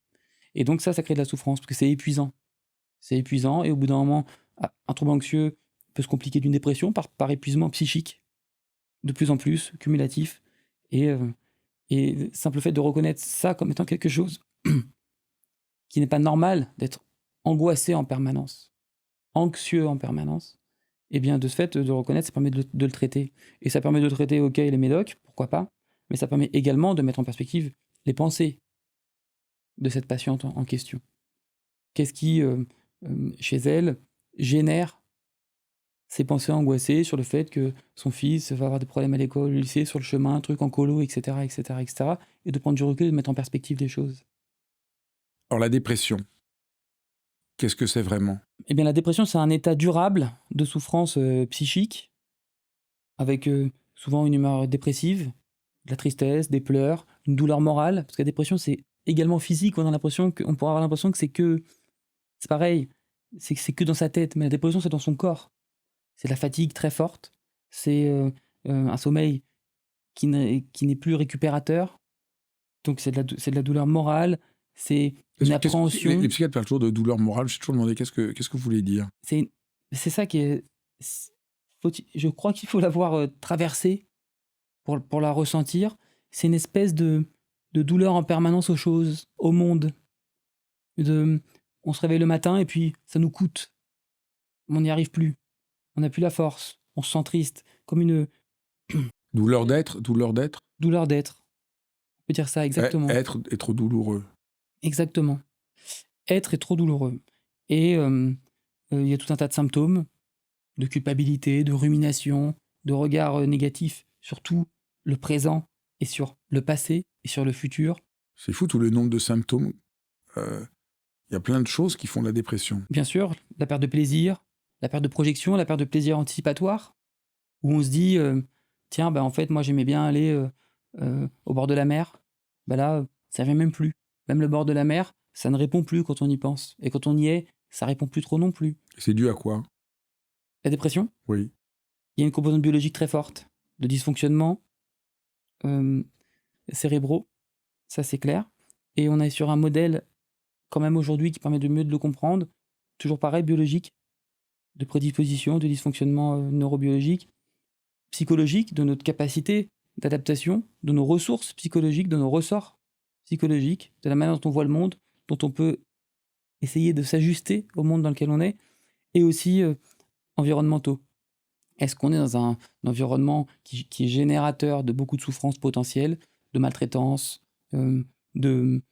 Et donc ça crée de la souffrance, parce que c'est épuisant. C'est épuisant, et au bout d'un moment, un trouble anxieux peut se compliquer d'une dépression par épuisement psychique, de plus en plus, cumulatif. Et simple fait de reconnaître ça comme étant quelque chose qui n'est pas normal d'être angoissé en permanence, anxieux en permanence, et bien de ce fait de le reconnaître, ça permet de le traiter. Et ça permet de traiter, ok, les médocs, pourquoi pas, mais ça permet également de mettre en perspective les pensées de cette patiente en question. Qu'est-ce qui, chez elle, génère ces pensées angoissées sur le fait que son fils va avoir des problèmes à l'école, au lycée, sur le chemin, un truc en colo, etc., etc., etc., et de prendre du recul et de mettre en perspective les choses. Alors la dépression, qu'est-ce que c'est vraiment? Eh bien, la dépression, c'est un état durable de souffrance psychique, avec souvent une humeur dépressive, de la tristesse, des pleurs, une douleur morale, parce que la dépression, c'est également physique. On pourrait avoir l'impression que c'est pareil, c'est que dans sa tête, mais la dépression, c'est dans son corps. C'est de la fatigue très forte, c'est un sommeil qui n'est plus récupérateur, donc c'est de la douleur morale, c'est une appréhension. Les psychiatres parlent toujours de douleur morale. Je me suis toujours demandé qu'est-ce que vous voulez dire. C'est ça qui est... je crois qu'il faut l'avoir traversée pour la ressentir. C'est une espèce de douleur en permanence aux choses, au monde. On se réveille le matin et puis ça nous coûte. On n'y arrive plus. On n'a plus la force. On se sent triste. Comme une Douleur d'être, douleur d'être. douleur d'être. On peut dire ça, exactement. Être est trop douloureux. Exactement. Être est trop douloureux. Et il y a tout un tas de symptômes, de culpabilité, de rumination, de regard négatif sur tout le présent et sur le passé et sur le futur. C'est fou tout le nombre de symptômes. Il y a plein de choses qui font de la dépression. Bien sûr, la perte de plaisir, la perte de projection, la perte de plaisir anticipatoire, où on se dit, tiens, en fait, moi j'aimais bien aller au bord de la mer. Là, ça vient même plus. Même le bord de la mer, ça ne répond plus quand on y pense. Et quand on y est, ça répond plus trop non plus. C'est dû à quoi? La dépression, Oui. il y a une composante biologique très forte, de dysfonctionnement cérébraux, ça c'est clair. Et on est sur un modèle, quand même aujourd'hui, qui permet de mieux de le comprendre, toujours pareil, biologique, de prédisposition, de dysfonctionnement neurobiologique, psychologique, de notre capacité d'adaptation, de nos ressources psychologiques, de nos ressorts psychologiques, de la manière dont on voit le monde, dont on peut essayer de s'ajuster au monde dans lequel on est, et aussi environnementaux. Est-ce qu'on est dans un environnement qui est générateur de beaucoup de souffrances potentielles, de maltraitance, de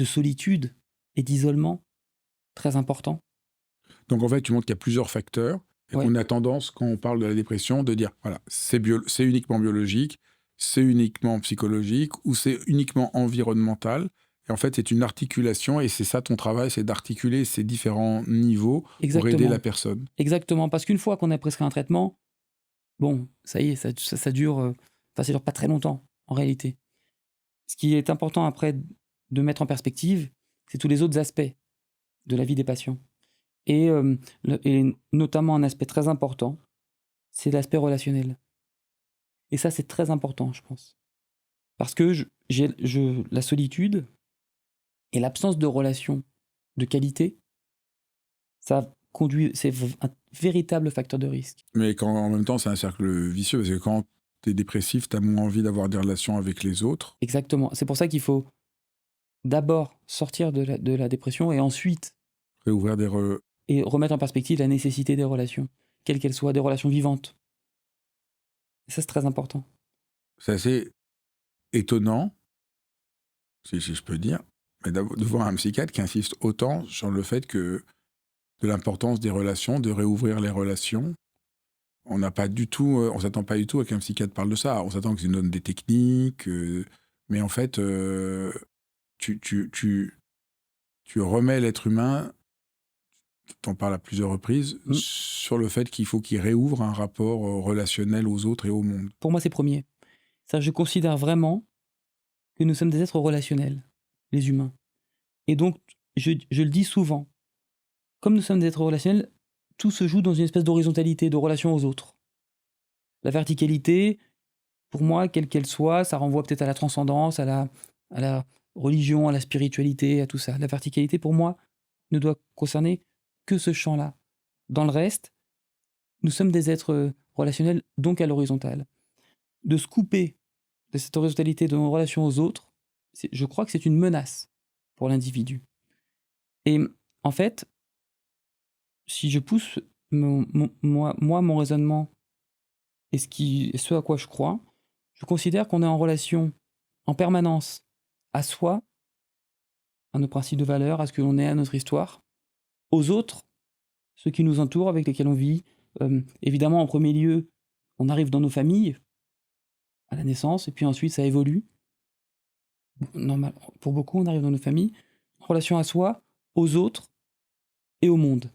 solitude et d'isolement très important? Donc en fait, tu montres qu'il y a plusieurs facteurs et Ouais. qu'on a tendance, quand on parle de la dépression, de dire voilà, c'est uniquement biologique, c'est uniquement psychologique ou c'est uniquement environnemental. Et en fait, c'est une articulation et c'est ça ton travail, c'est d'articuler ces différents niveaux pour aider la personne. Exactement, parce qu'une fois qu'on a prescrit un traitement, bon, ça y est, ça dure, ça dure pas très longtemps, en réalité. Ce qui est important après de mettre en perspective, c'est tous les autres aspects de la vie des patients. Et notamment un aspect très important, c'est l'aspect relationnel. Et ça, c'est très important, je pense. Parce que la solitude et l'absence de relations de qualité, ça conduit, c'est un véritable facteur de risque. Mais en même temps, c'est un cercle vicieux parce que quand tu es dépressif, tu as moins envie d'avoir des relations avec les autres. Exactement. C'est pour ça qu'il faut d'abord sortir de la dépression et ensuite Réouvrir et remettre en perspective la nécessité des relations, quelles qu'elles soient, des relations vivantes. Et ça, c'est très important. C'est assez étonnant, si je peux dire, mais de voir un psychiatre qui insiste autant sur le fait que de l'importance des relations, de réouvrir les relations. On s'attend pas du tout à qu'un psychiatre parle de ça. On s'attend qu'il donne des techniques, mais en fait, tu remets l'être humain, t'en parles à plusieurs reprises, sur le fait qu'il faut qu'il réouvre un rapport relationnel aux autres et au monde. Pour moi, c'est premier. Je considère vraiment que nous sommes des êtres relationnels, les humains. Et donc, je le dis souvent, comme nous sommes des êtres relationnels, tout se joue dans une espèce d'horizontalité, de relation aux autres. La verticalité, pour moi, quelle qu'elle soit, ça renvoie peut-être à la transcendance, à la religion, à la spiritualité, à tout ça. La verticalité, pour moi, ne doit concerner que ce champ-là. Dans le reste, nous sommes des êtres relationnels, donc à l'horizontale. De se couper de cette horizontalité de nos relations aux autres, je crois que c'est une menace pour l'individu. Et En fait, si je pousse mon raisonnement et ce à quoi je crois, je considère qu'on est en relation en permanence à soi, à nos principes de valeur, à ce que l'on est, à notre histoire, aux autres, ceux qui nous entourent, avec lesquels on vit. Évidemment, en premier lieu, on arrive dans nos familles, à la naissance, et puis ensuite ça évolue. Normal, pour beaucoup, on arrive dans nos familles, en relation à soi, aux autres et au monde.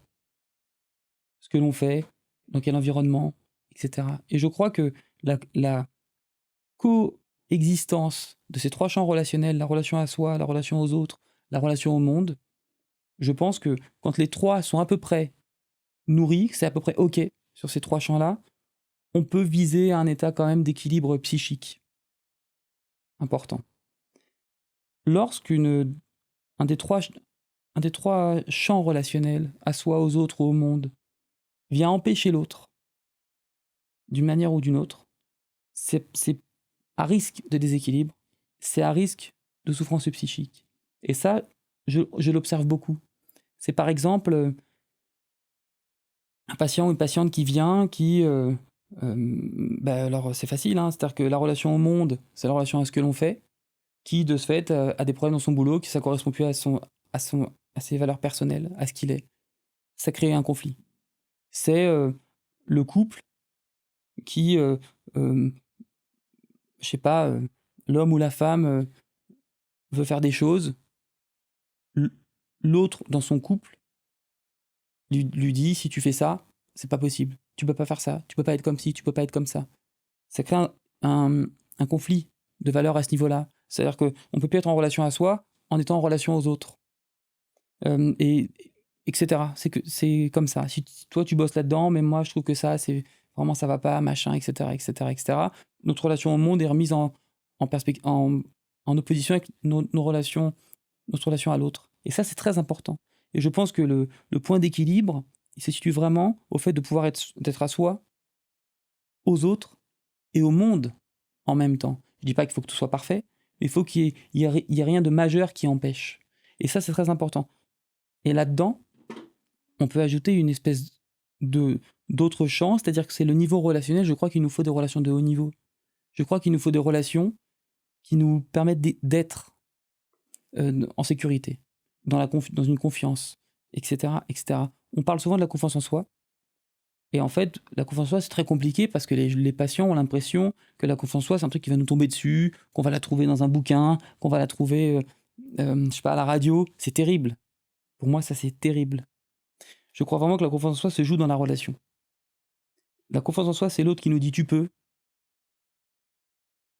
Ce que l'on fait, dans quel environnement, etc. Et je crois que la coexistence de ces trois champs relationnels, la relation à soi, la relation aux autres, la relation au monde, je pense que quand les trois sont à peu près nourris, c'est à peu près OK sur ces trois champs-là, on peut viser un état quand même d'équilibre psychique important. Lorsqu'un des trois champs relationnels, à soi, aux autres ou au monde, vient empêcher l'autre, d'une manière ou d'une autre, c'est à risque de déséquilibre, c'est à risque de souffrance psychique. Et ça, je l'observe beaucoup. C'est par exemple un patient ou une patiente qui vient, alors c'est facile, hein, c'est-à-dire que la relation au monde, c'est la relation à ce que l'on fait, qui de ce fait a des problèmes dans son boulot, qui ça correspond plus à ses valeurs personnelles, à ce qu'il est. Ça crée un conflit. C'est le couple qui, je sais pas, l'homme ou la femme veut faire des choses, l'autre dans son couple lui dit si tu fais ça, c'est pas possible. Tu peux pas faire ça, tu peux pas être comme ci, tu peux pas être comme ça. Ça crée un conflit de valeurs à ce niveau-là. C'est-à-dire qu'on peut plus être en relation à soi en étant en relation aux autres. Etc. C'est comme ça. Si toi tu bosses là-dedans, mais moi je trouve que ça, c'est vraiment ça va pas, machin, etc., etc., etc. Notre relation au monde est remise en opposition avec notre relation à l'autre. Et ça, c'est très important. Et je pense que le point d'équilibre, il se situe vraiment au fait de pouvoir d'être à soi, aux autres et au monde en même temps. Je dis pas qu'il faut que tout soit parfait, mais il faut qu'il y ait rien de majeur qui empêche. Et ça, c'est très important. Et là-dedans, on peut ajouter une espèce d'autre champ, c'est-à-dire que c'est le niveau relationnel. Je crois qu'il nous faut des relations de haut niveau. Je crois qu'il nous faut des relations qui nous permettent d'être en sécurité, dans une confiance, etc., etc. On parle souvent de la confiance en soi, et en fait, la confiance en soi, c'est très compliqué parce que les patients ont l'impression que la confiance en soi, c'est un truc qui va nous tomber dessus, qu'on va la trouver dans un bouquin, qu'on va la trouver, je sais pas, à la radio. C'est terrible. Pour moi, ça, c'est terrible. Je crois vraiment que la confiance en soi se joue dans la relation. La confiance en soi, c'est l'autre qui nous dit tu peux,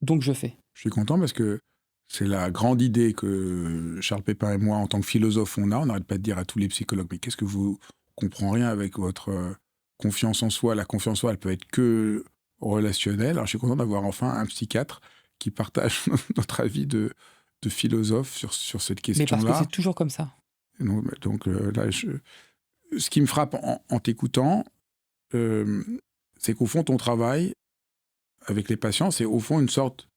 donc je fais. Je suis content parce que c'est la grande idée que Charles Pépin et moi, en tant que philosophes, on a. On n'arrête pas de dire à tous les psychologues, mais qu'est-ce que vous comprenez rien avec votre confiance en soi? La confiance en soi, elle peut être que relationnelle. Alors je suis content d'avoir enfin un psychiatre qui partage notre avis de philosophe sur cette question-là. Mais parce que c'est toujours comme ça. Donc là, ce qui me frappe en t'écoutant, c'est qu'au fond, ton travail avec les patients, c'est au fond une sorte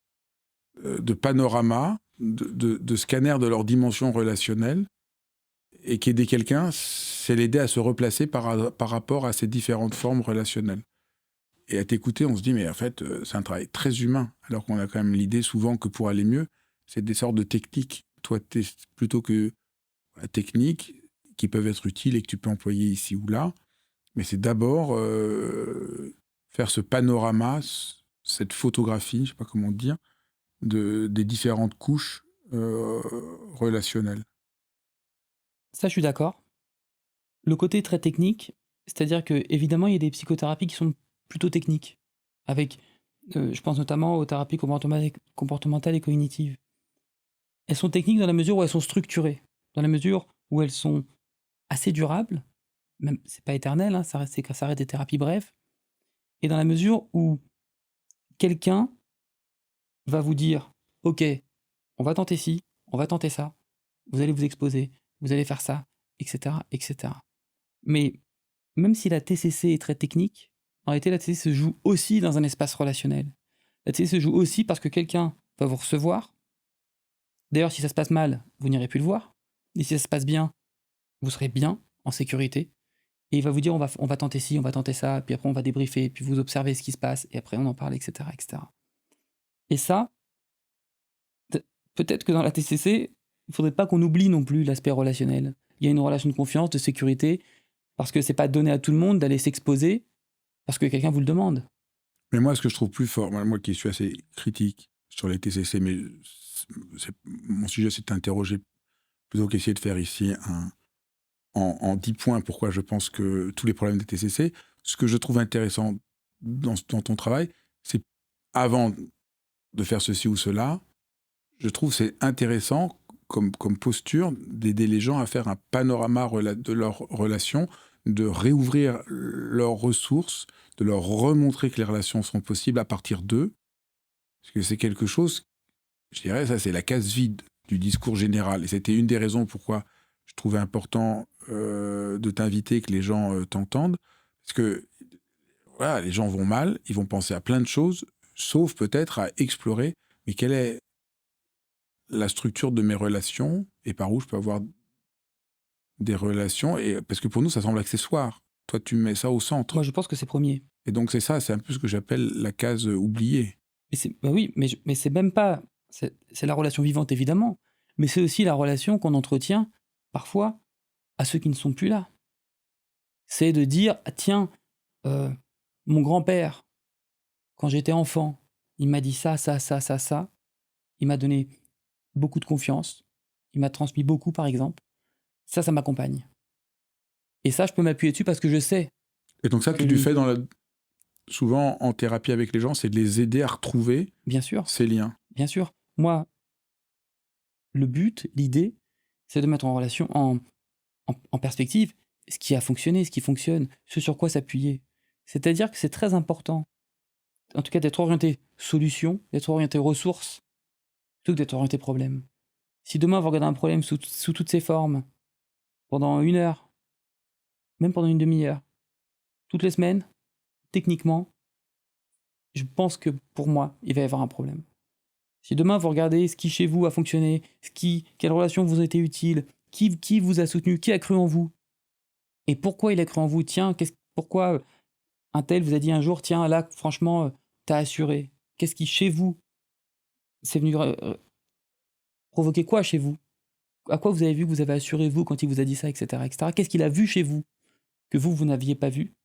de panorama, de scanner de leur dimension relationnelle, et qu'aider quelqu'un, c'est l'aider à se replacer par rapport à ces différentes formes relationnelles. Et à t'écouter, on se dit, mais en fait, c'est un travail très humain, alors qu'on a quand même l'idée souvent que pour aller mieux, c'est des sortes de techniques. Toi, plutôt que techniques qui peuvent être utiles et que tu peux employer ici ou là, mais c'est d'abord faire ce panorama, cette photographie, je ne sais pas comment dire, des différentes couches relationnelles. Ça, je suis d'accord. Le côté très technique, c'est-à-dire que évidemment, il y a des psychothérapies qui sont plutôt techniques, avec, je pense notamment aux thérapies comportementales et cognitives. Elles sont techniques dans la mesure où elles sont structurées, dans la mesure où elles sont assez durables, même c'est pas éternel, hein, ça reste des thérapies brèves, et dans la mesure où quelqu'un va vous dire, ok, on va tenter ci, on va tenter ça, vous allez vous exposer, vous allez faire ça, etc., etc. Mais même si la TCC est très technique, en réalité, la TCC se joue aussi dans un espace relationnel. La TCC se joue aussi parce que quelqu'un va vous recevoir. D'ailleurs, si ça se passe mal, vous n'irez plus le voir. Et si ça se passe bien, vous serez bien, en sécurité, et il va vous dire on va tenter ci, on va tenter ça, puis après on va débriefer, puis vous observez ce qui se passe, et après on en parle, etc. etc. Et ça, peut-être que dans la TCC, il faudrait pas qu'on oublie non plus l'aspect relationnel. Il y a une relation de confiance, de sécurité, parce que c'est pas donné à tout le monde d'aller s'exposer parce que quelqu'un vous le demande. Mais moi, ce que je trouve plus fort, moi qui suis assez critique sur les TCC, mais mon sujet, c'est d'interroger plutôt qu'essayer de faire ici en 10 points pourquoi je pense que tous les problèmes des TCC. Ce que je trouve intéressant dans ton travail, c'est avant de faire ceci ou cela, je trouve c'est intéressant comme posture d'aider les gens à faire un panorama de leurs relations, de réouvrir leurs ressources, de leur remontrer que les relations sont possibles à partir d'eux. Parce que c'est quelque chose, je dirais, ça c'est la case vide du discours général. Et c'était une des raisons pourquoi je trouvais important de t'inviter, que les gens t'entendent. Parce que voilà, les gens vont mal, ils vont penser à plein de choses, sauf peut-être à explorer, mais quelle est la structure de mes relations et par où je peux avoir des relations. Et, parce que pour nous, ça semble accessoire. Toi, tu mets ça au centre. Moi, je pense que c'est premier. Et donc, c'est ça, c'est un peu ce que j'appelle la case oubliée. Bah oui, mais c'est même pas... C'est la relation vivante, évidemment, mais c'est aussi la relation qu'on entretient, parfois, à ceux qui ne sont plus là. C'est de dire, ah, tiens, mon grand-père, quand j'étais enfant, il m'a dit ça, ça, ça, ça, ça. Il m'a donné beaucoup de confiance. Il m'a transmis beaucoup, par exemple. Ça m'accompagne. Et ça, je peux m'appuyer dessus parce que je sais. Et donc ça, tu le fais souvent en thérapie avec les gens, c'est de les aider à retrouver bien sûr, ces liens. Bien sûr. Moi, le but, l'idée, c'est de mettre en relation, en perspective, ce qui a fonctionné, ce qui fonctionne, ce sur quoi s'appuyer. C'est-à-dire que c'est très important, en tout cas d'être orienté solution, d'être orienté ressources, plutôt que d'être orienté problème. Si demain vous regardez un problème sous toutes ses formes, pendant 1 heure, même pendant une demi-heure, toutes les semaines, techniquement, je pense que pour moi, il va y avoir un problème. Si demain vous regardez ce qui chez vous a fonctionné, quelles relations vous ont été utiles, qui vous a soutenu, qui a cru en vous, et pourquoi il a cru en vous, tiens, pourquoi un tel vous a dit un jour, tiens, là, franchement, t'as assuré. Qu'est-ce qui, chez vous, c'est venu provoquer quoi chez vous? À quoi vous avez vu que vous avez assuré, vous, quand il vous a dit ça, etc. etc. Qu'est-ce qu'il a vu chez vous que vous n'aviez pas vu?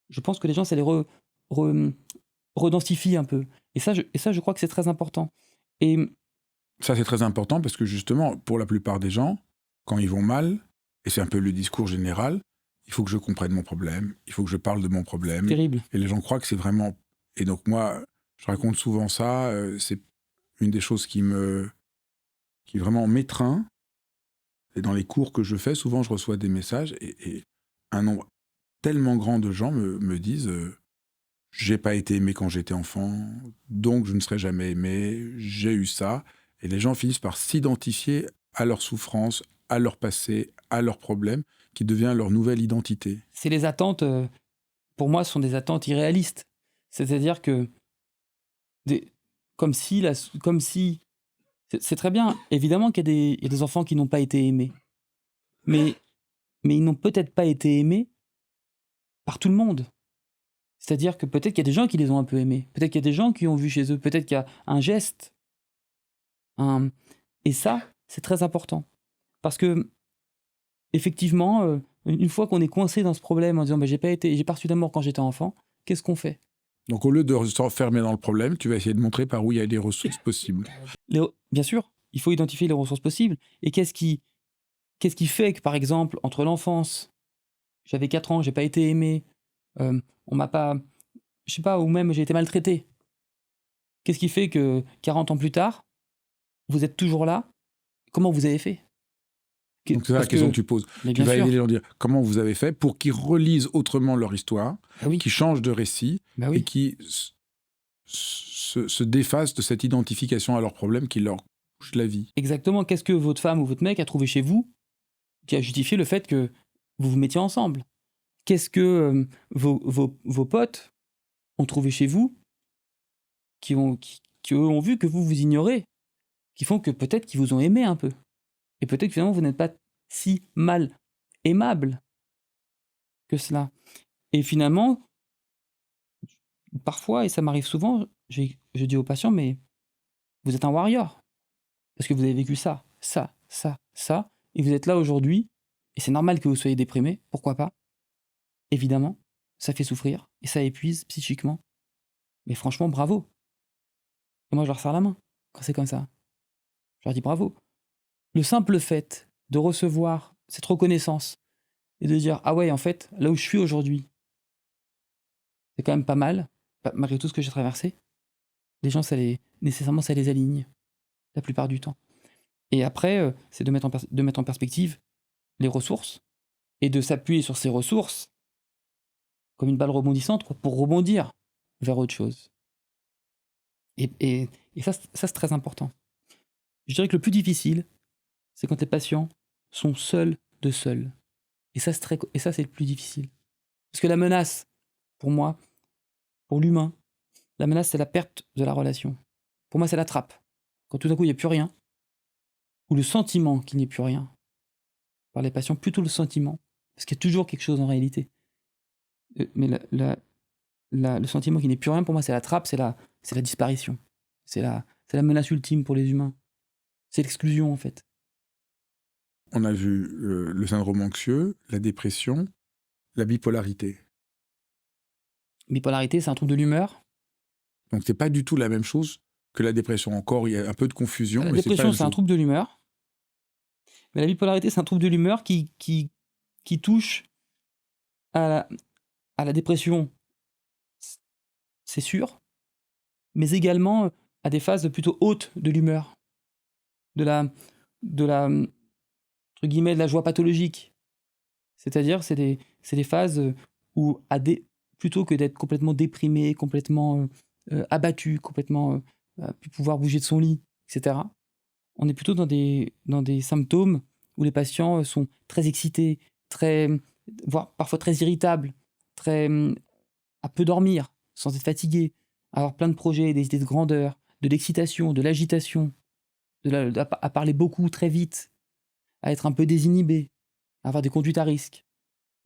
Je pense que les gens, ça les redensifie un peu. Et ça, je crois que c'est très important. Et ça, c'est très important parce que justement, pour la plupart des gens, quand ils vont mal, et c'est un peu le discours général, il faut que je comprenne mon problème, il faut que je parle de mon problème. Terrible. Et les gens croient que c'est vraiment... Et donc moi, je raconte souvent ça, c'est une des choses qui vraiment m'étreint. Et dans les cours que je fais, souvent je reçois des messages et un nombre tellement grand de gens me disent j'ai pas été aimé quand j'étais enfant, donc je ne serai jamais aimé, j'ai eu ça. Et les gens finissent par s'identifier à leur souffrance, à leur passé, à leurs problèmes, qui devient leur nouvelle identité. C'est les attentes, pour moi, ce sont des attentes irréalistes. C'est-à-dire que, comme si, c'est très bien, évidemment qu'il y a des enfants qui n'ont pas été aimés. Mais ils n'ont peut-être pas été aimés par tout le monde. C'est-à-dire que peut-être qu'il y a des gens qui les ont un peu aimés. Peut-être qu'il y a des gens qui ont vu chez eux. Peut-être qu'il y a un geste. Et ça, c'est très important. Parce que, effectivement, une fois qu'on est coincé dans ce problème en disant j'ai pas reçu d'amour quand j'étais enfant, qu'est-ce qu'on fait? Donc au lieu de s'enfermer dans le problème, tu vas essayer de montrer par où il y a des ressources possibles. Bien sûr, il faut identifier les ressources possibles. Et qu'est-ce qui fait que, par exemple, entre l'enfance, j'avais 4 ans, j'ai pas été aimé, on m'a pas... Je sais pas, ou même j'ai été maltraité. Qu'est-ce qui fait que 40 ans plus tard, vous êtes toujours là? Comment vous avez fait? Donc c'est la question que tu poses. Tu vas aider les gens à dire comment vous avez fait pour qu'ils relisent autrement leur histoire, qu'ils changent de récit et qu'ils se défassent de cette identification à leurs problèmes qui leur couche la vie. Exactement. Qu'est-ce que votre femme ou votre mec a trouvé chez vous qui a justifié le fait que vous vous mettiez ensemble? Qu'est-ce que vos potes ont trouvé chez vous qui eux ont vu que vous ignorez, qui font que peut-être qu'ils vous ont aimé un peu. Et peut-être que finalement vous n'êtes pas si mal aimable que cela. Et finalement, parfois, et ça m'arrive souvent, je dis aux patients, mais vous êtes un warrior, parce que vous avez vécu ça, et vous êtes là aujourd'hui, et c'est normal que vous soyez déprimé, pourquoi pas? Évidemment, ça fait souffrir, et ça épuise psychiquement. Mais franchement, bravo. Et moi, je leur serre la main quand c'est comme ça. Je leur dis bravo. Le simple fait de recevoir cette reconnaissance et de dire ah ouais, en fait, là où je suis aujourd'hui, c'est quand même pas mal, malgré tout ce que j'ai traversé. Les gens, nécessairement, ça les aligne, la plupart du temps. Et après, c'est de mettre en perspective les ressources et de s'appuyer sur ces ressources comme une balle rebondissante pour rebondir vers autre chose. Et ça, c'est très important. Je dirais que le plus difficile, c'est quand les patients sont seuls de seuls. Et ça, c'est le plus difficile. Parce que la menace, pour moi, pour l'humain, la menace, c'est la perte de la relation. Pour moi, c'est la trappe. Quand tout d'un coup, il n'y a plus rien, ou le sentiment qu'il n'y ait plus rien. Par les patients, plutôt le sentiment. Parce qu'il y a toujours quelque chose en réalité. Mais le sentiment qu'il n'y ait plus rien, pour moi, c'est la trappe, c'est la disparition. C'est la menace ultime pour les humains. C'est l'exclusion, en fait. On a vu le syndrome anxieux, la dépression, la bipolarité. Bipolarité, c'est un trouble de l'humeur. Donc, c'est pas du tout la même chose que la dépression. Encore, il y a un peu de confusion. La dépression, c'est un trouble de l'humeur. Mais la bipolarité, c'est un trouble de l'humeur qui touche à la dépression, c'est sûr, mais également à des phases plutôt hautes de l'humeur, de la entre guillemets, de la joie pathologique. C'est-à-dire, c'est des phases où, plutôt que d'être complètement déprimé, complètement abattu, complètement plus pouvoir bouger de son lit, etc., on est plutôt dans des symptômes où les patients sont très excités, voire parfois très irritables, à peu dormir, sans être fatigués, à avoir plein de projets, des idées de grandeur, de l'excitation, de l'agitation, à parler beaucoup, très vite, à être un peu désinhibé, à avoir des conduites à risque.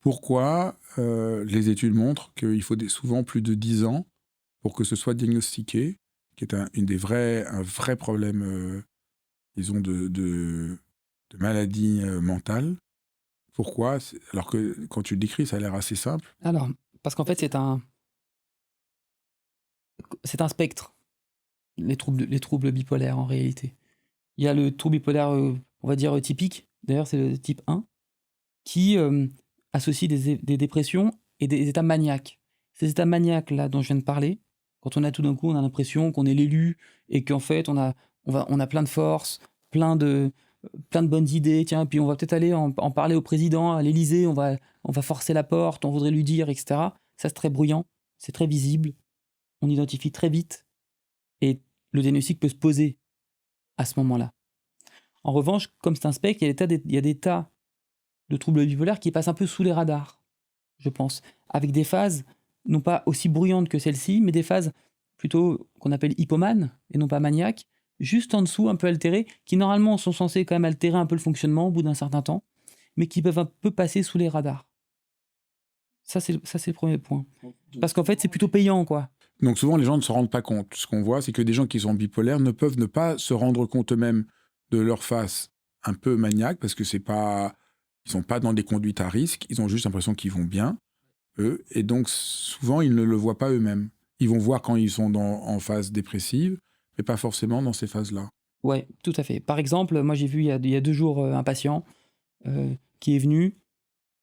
Pourquoi les études montrent qu'il faut souvent plus de 10 ans pour que ce soit diagnostiqué, qui est un vrai problème, disons, de maladie mentale. Pourquoi? Alors que quand tu le décris, ça a l'air assez simple. Alors, parce qu'en fait, c'est un spectre, les troubles bipolaires en réalité. Il y a le trouble bipolaire, on va dire typique, d'ailleurs c'est le type 1, qui associe des dépressions et des états maniaques. Ces états maniaques là dont je viens de parler, quand on a tout d'un coup, on a l'impression qu'on est l'élu et qu'en fait on a plein de force, plein de bonnes idées, tiens, et puis on va peut-être aller en parler au président, à l'Élysée, on va forcer la porte, on voudrait lui dire, etc. Ça, c'est très bruyant, c'est très visible, on identifie très vite, et le diagnostic peut se poser à ce moment-là. En revanche, comme c'est un spectre, il y a des tas de troubles bipolaires qui passent un peu sous les radars, je pense, avec des phases non pas aussi bruyantes que celle-ci, mais des phases plutôt qu'on appelle hypomanes, et non pas maniaques, juste en dessous, un peu altérées, qui normalement sont censées quand même altérer un peu le fonctionnement au bout d'un certain temps, mais qui peuvent un peu passer sous les radars. Ça, c'est le premier point. Parce qu'en fait, c'est plutôt payant, quoi. Donc souvent, les gens ne se rendent pas compte. Ce qu'on voit, c'est que des gens qui sont bipolaires ne peuvent ne pas se rendre compte eux-mêmes de leur face un peu maniaque, parce que ils sont pas dans des conduites à risque, ils ont juste l'impression qu'ils vont bien, eux, et donc souvent, ils ne le voient pas eux-mêmes. Ils vont voir quand ils sont en phase dépressive, mais pas forcément dans ces phases-là. Ouais, tout à fait. Par exemple, moi j'ai vu il y a 2 jours un patient qui est venu,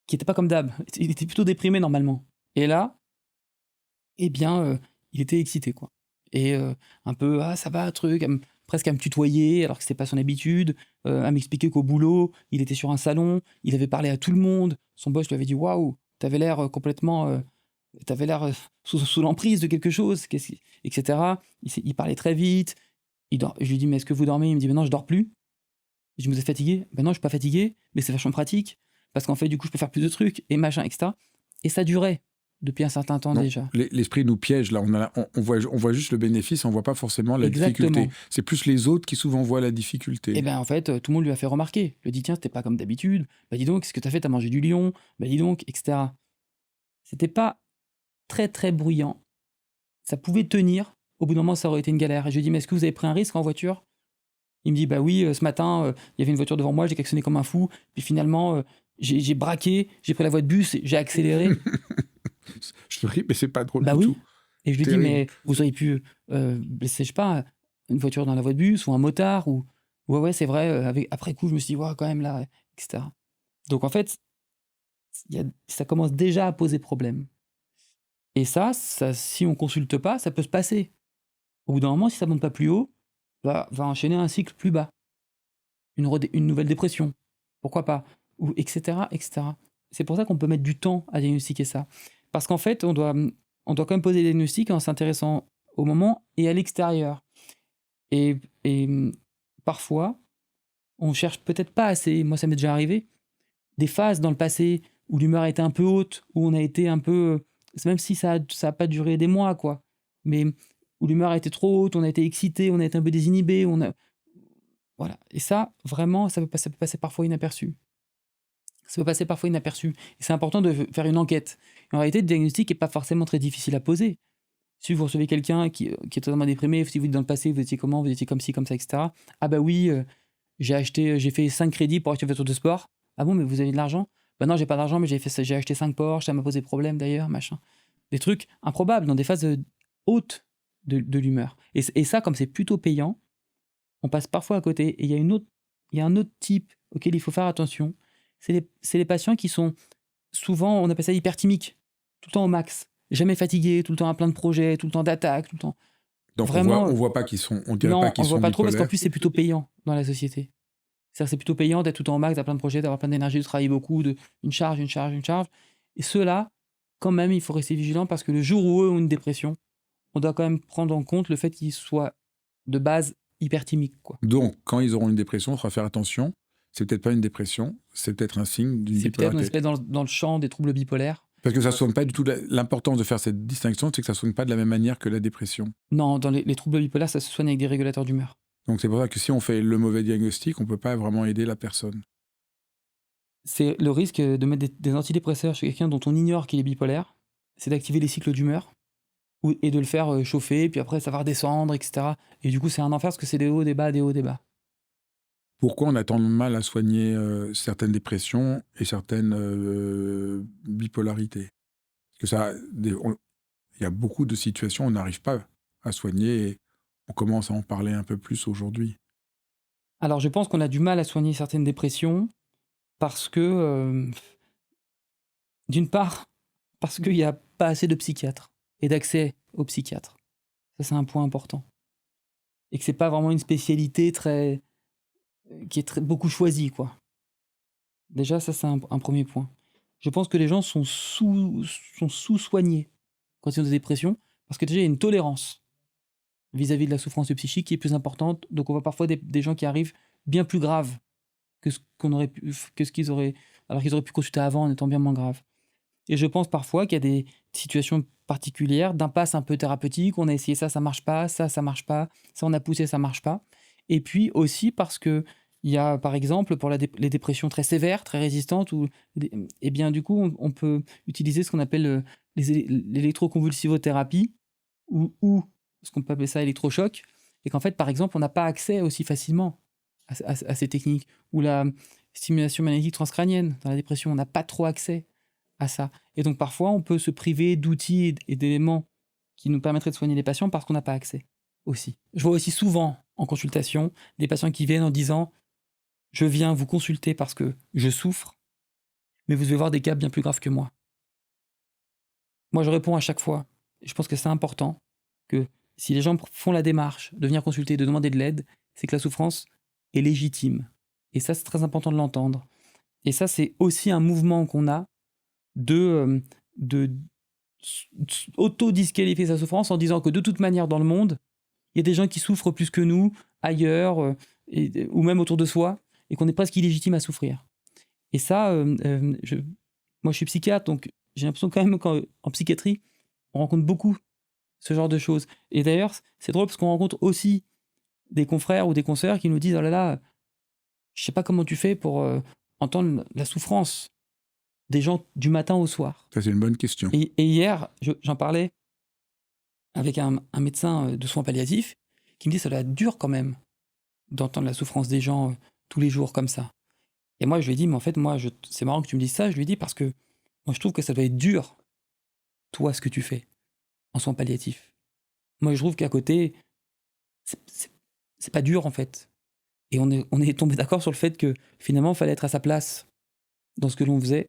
qui n'était pas comme d'hab. Il était plutôt déprimé normalement. Et là, eh bien, il était excité, quoi. Et un peu, ah ça va, truc, presque à me tutoyer, alors que c'était pas son habitude, à m'expliquer qu'au boulot, il était sur un salon, il avait parlé à tout le monde, son boss lui avait dit waouh, t'avais l'air complètement, t'avais l'air sous l'emprise de quelque chose, etc. Il parlait très vite. Je lui dis mais est-ce que vous dormez? Il me dit mais non, je dors plus. Je me suis fatigué. Ben non, je suis pas fatigué, mais c'est vachement pratique parce qu'en fait du coup je peux faire plus de trucs et machin, etc. Et ça durait depuis un certain temps Donc, déjà. l'esprit nous piège, là. On voit juste le bénéfice, on voit pas forcément la Exactement. difficulté. C'est plus les autres qui souvent voient la difficulté. Et bien en fait, tout le monde lui a fait remarquer. Il lui dit tiens, c'était pas comme d'habitude. Bah dis donc, qu'est-ce que t'as fait? T'as mangé du lion? Bah dis donc, etc. C'était pas très très bruyant. Ça pouvait tenir. Au bout d'un moment, ça aurait été une galère. Et je lui dis mais est-ce que vous avez pris un risque en voiture? Il me dit bah oui, ce matin, il y avait une voiture devant moi, j'ai klaxonné comme un fou. Puis finalement, j'ai braqué, j'ai pris la voie de bus, j'ai accéléré. Je te ris, mais c'est pas drôle Bah du oui. tout. Et je lui dis Terrible. mais vous auriez pu laisser, je sais pas, une voiture dans la voie de bus ou un motard ou ouais c'est vrai. Après coup, je me suis dit ouais quand même là, etc. Donc en fait, ça commence déjà à poser problème. Et ça, si on consulte pas, ça peut se passer. Au bout d'un moment, si ça monte pas plus haut, va enchaîner un cycle plus bas. Une nouvelle dépression. Pourquoi pas? Ou etc., etc. C'est pour ça qu'on peut mettre du temps à diagnostiquer ça. Parce qu'en fait, on doit quand même poser des diagnostics en s'intéressant au moment et à l'extérieur. Et parfois, on cherche peut-être pas assez, moi ça m'est déjà arrivé, des phases dans le passé où l'humeur a été un peu haute, où on a été un peu... Même si ça a pas duré des mois, quoi. Mais où l'humeur a été trop haute, on a été excité, on a été un peu désinhibé, Voilà. Et ça, vraiment, ça peut passer parfois inaperçu. Ça peut passer parfois inaperçu. Et c'est important de faire une enquête. En réalité, le diagnostic n'est pas forcément très difficile à poser. Si vous recevez quelqu'un qui est totalement déprimé, si vous dites dans le passé, vous étiez comment, vous étiez comme ci, comme ça, etc. Ah bah oui, j'ai fait 5 crédits pour acheter une voiture de sport. Ah bon, mais vous avez de l'argent? Bah non, j'ai pas d'argent, mais j'ai acheté 5 Porsche, ça m'a posé problème d'ailleurs, machin. Des trucs improbables, dans des phases hautes de l'humeur. Et ça, comme c'est plutôt payant, on passe parfois à côté. Et il y a un autre type auquel il faut faire attention. C'est les patients qui sont souvent, on appelle ça hyperthymiques, tout le temps au max. Jamais fatigués, tout le temps à plein de projets, tout le temps d'attaques, tout le temps. Donc Vraiment, on voit pas qu'ils sont, on dirait non, pas on qu'ils le voit sont pas trop parce qu'en bipolaires. plus c'est plutôt payant dans la société. C'est-à-dire c'est plutôt payant d'être tout le temps au max, d'avoir plein de projets, d'avoir plein d'énergie, de travailler beaucoup, une charge. Et ceux-là, quand même, il faut rester vigilant parce que le jour où eux ont une dépression, on doit quand même prendre en compte le fait qu'ils soient de base hyperthymiques, quoi. Donc, quand ils auront une dépression, il faudra faire attention. C'est peut-être pas une dépression, c'est peut-être un signe d'une C'est peut-être, on bipolarité. espèce dans le champ des troubles bipolaires. Parce que ça ne soigne pas du tout. L'importance de faire cette distinction, c'est que ça ne soigne pas de la même manière que la dépression. Non, dans les troubles bipolaires, ça se soigne avec des régulateurs d'humeur. Donc c'est pour ça que si on fait le mauvais diagnostic, on ne peut pas vraiment aider la personne. C'est le risque de mettre des antidépresseurs chez quelqu'un dont on ignore qu'il est bipolaire, c'est d'activer les cycles d'humeur et de le faire chauffer, puis après ça va redescendre, etc. Et du coup, c'est un enfer parce que c'est des hauts, des bas, des hauts, des bas. Pourquoi on a tant de mal à soigner certaines dépressions et certaines bipolarités? Parce que il y a beaucoup de situations où on n'arrive pas à soigner et on commence à en parler un peu plus aujourd'hui. Alors, je pense qu'on a du mal à soigner certaines dépressions parce que, d'une part, parce qu'il n'y a pas assez de psychiatres et d'accès aux psychiatres. Ça, c'est un point important. Et que c'est pas vraiment une spécialité qui est beaucoup choisie, quoi. Déjà, ça, c'est un premier point. Je pense que les gens sont sous-soignés quand ils ont des dépressions, parce que déjà, il y a une tolérance vis-à-vis de la souffrance psychique qui est plus importante. Donc, on voit parfois des gens qui arrivent bien plus graves que ce qu'ils auraient, alors qu'ils auraient pu consulter avant en étant bien moins graves. Et je pense parfois qu'il y a des situations particulières d'impasse un peu thérapeutique. On a essayé ça marche pas, ça marche pas, ça on a poussé, ça marche pas. Et puis aussi parce que il y a, par exemple, pour les dépressions très sévères, très résistantes, et bien du coup, on peut utiliser ce qu'on appelle l'électroconvulsivothérapie ou ce qu'on peut appeler ça électrochoc, et qu'en fait, par exemple, on n'a pas accès aussi facilement à ces techniques, ou la stimulation magnétique transcrânienne. Dans la dépression, on n'a pas trop accès à ça. Et donc, parfois, on peut se priver d'outils et d'éléments qui nous permettraient de soigner les patients parce qu'on n'a pas accès aussi. Je vois aussi souvent en consultation des patients qui viennent en disant « Je viens vous consulter parce que je souffre, mais vous devez voir des cas bien plus graves que moi. » Moi, je réponds à chaque fois. Je pense que c'est important que si les gens font la démarche de venir consulter, de demander de l'aide, c'est que la souffrance est légitime. Et ça, c'est très important de l'entendre. Et ça, c'est aussi un mouvement qu'on a de auto-disqualifier sa souffrance en disant que de toute manière, dans le monde, il y a des gens qui souffrent plus que nous, ailleurs, ou même autour de soi, et qu'on est presque illégitime à souffrir. Et ça, moi je suis psychiatre, donc j'ai l'impression quand même qu'en psychiatrie, on rencontre beaucoup ce genre de choses. Et d'ailleurs, c'est drôle parce qu'on rencontre aussi des confrères ou des consoeurs qui nous disent: «Oh là là, je sais pas comment tu fais pour, entendre la souffrance des gens du matin au soir». Ça, c'est une bonne question. Et hier, j'en parlais avec un médecin, de soins palliatifs qui me dit: «Ça doit être dur quand même d'entendre la souffrance des gens, tous les jours comme ça». Et moi, je lui ai dit: «Mais en fait, moi, c'est marrant que tu me dises ça». Je lui ai dit: «Parce que moi, je trouve que ça doit être dur, toi, ce que tu fais en soins palliatifs. Moi, je trouve qu'à côté, c'est c'est c'est pas dur, en fait». Et on est tombé d'accord sur le fait que, finalement, il fallait être à sa place dans ce que l'on faisait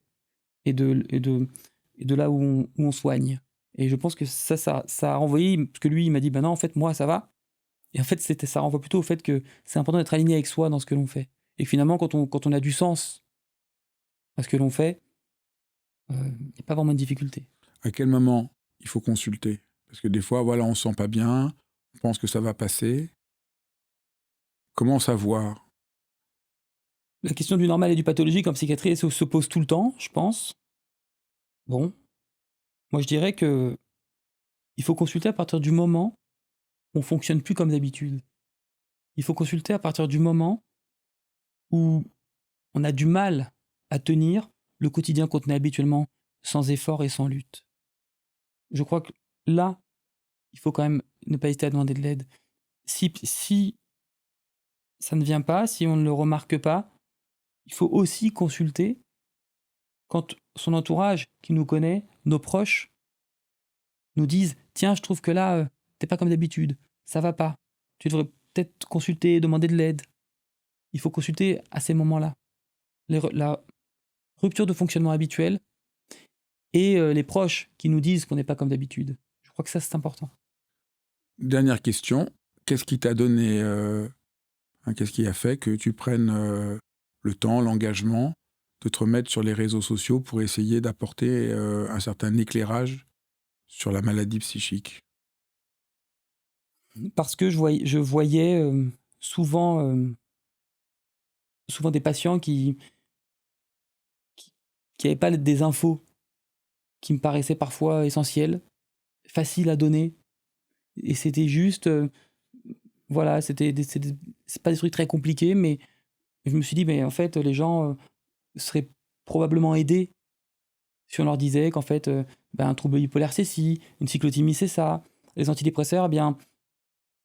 et de là où on soigne. Et je pense que ça a renvoyé parce que lui, il m'a dit: «Bah non, en fait, moi, ça va». Et en fait, ça renvoie plutôt au fait que c'est important d'être aligné avec soi dans ce que l'on fait. Et finalement, quand on a du sens à ce que l'on fait, il y a pas vraiment de difficulté. À quel moment il faut consulter? Parce que des fois, voilà, on se sent pas bien, on pense que ça va passer. Comment savoir? La question du normal et du pathologique en psychiatrie, elle se pose tout le temps, je pense. Bon, moi je dirais que il faut consulter à partir du moment où on fonctionne plus comme d'habitude. Il faut consulter à partir du moment où on a du mal à tenir le quotidien qu'on tenait habituellement sans effort et sans lutte. Je crois que là, il faut quand même ne pas hésiter à demander de l'aide. Si ça ne vient pas, si on ne le remarque pas, il faut aussi consulter quand son entourage qui nous connaît, nos proches, nous disent: «Tiens, je trouve que là, tu pas comme d'habitude, ça va pas. Tu devrais peut-être consulter, demander de l'aide». Il faut consulter à ces moments-là. La rupture de fonctionnement habituel et les proches qui nous disent qu'on n'est pas comme d'habitude. Je crois que ça, c'est important. Dernière question, qu'est-ce qui t'a donné, qu'est-ce qui a fait que tu prennes, le temps, l'engagement de te remettre sur les réseaux sociaux pour essayer d'apporter, un certain éclairage sur la maladie psychique? Parce que je voyais, souvent des patients qui avaient pas des infos qui me paraissaient parfois essentielles, faciles à donner et c'était juste, voilà, c'est pas des trucs très compliqués, mais je me suis dit: «Mais en fait, les gens, seraient probablement aidés si on leur disait qu'en fait, ben, un trouble bipolaire, c'est ci, une cyclothymie, c'est ça, les antidépresseurs, eh bien,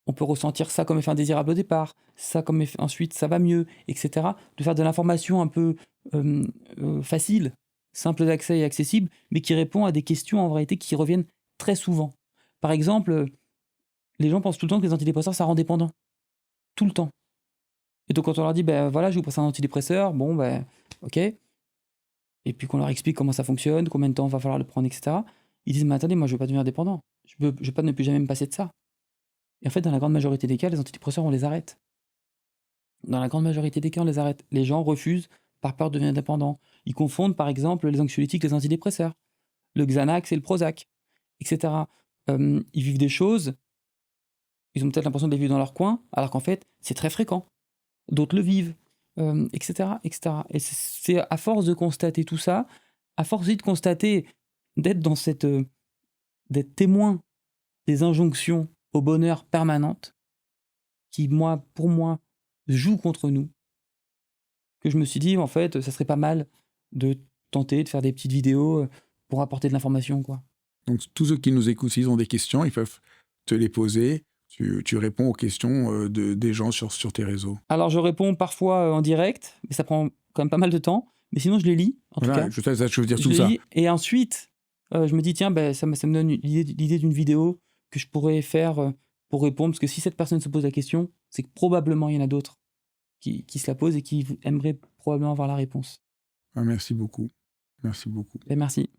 on peut ressentir ça comme effet indésirable au départ, ça comme effet ensuite ça va mieux» et cetera. De faire de l'information un peu, facile, simple d'accès et accessible, mais qui répond à des questions en réalité qui reviennent très souvent. Par exemple, les gens pensent tout le temps que les antidépresseurs, ça rend dépendant, tout le temps. Et donc quand on leur dit: «Ben, voilà, je vous passe un antidépresseur», bon, ben, OK. Et puis qu'on leur explique comment ça fonctionne, combien de temps va falloir le prendre et cetera. Ils disent: «Mais attendez, moi je veux pas devenir dépendant. Je veux pas ne plus jamais me passer de ça». Et en fait, dans la grande majorité des cas, les antidépresseurs, on les arrête. Dans la grande majorité des cas, on les arrête. Les gens refusent par peur de devenir dépendants. Ils confondent, par exemple, les anxiolytiques et les antidépresseurs, le Xanax et le Prozac, et cetera. Ils vivent des choses, ils ont peut-être l'impression de les vivre dans leur coin, alors qu'en fait, c'est très fréquent. D'autres le vivent, et cetera, et cetera. Et c'est à force de constater tout ça, à force aussi de constater, d'être dans cette, d'être témoin des injonctions au bonheur permanentes qui, pour moi, jouent contre nous, que je me suis dit: «En fait, ça serait pas mal de tenter de faire des petites vidéos, pour apporter de l'information, quoi». Donc tous ceux qui nous écoutent, s'ils ont des questions, ils peuvent te les poser. Tu réponds aux questions, des gens sur tes réseaux. Alors je réponds parfois, en direct, mais ça prend quand même pas mal de temps, mais sinon je les lis, en tout Voilà, cas. je veux dire Je tout les ça. lis et ensuite, je me dis: «Tiens, ben ça me donne l'idée d'une vidéo que je pourrais faire, pour répondre». Parce que si cette personne se pose la question, c'est que probablement il y en a d'autres qui se la posent et qui aimeraient probablement avoir la réponse. Ah, merci beaucoup. Merci beaucoup. Beh, merci.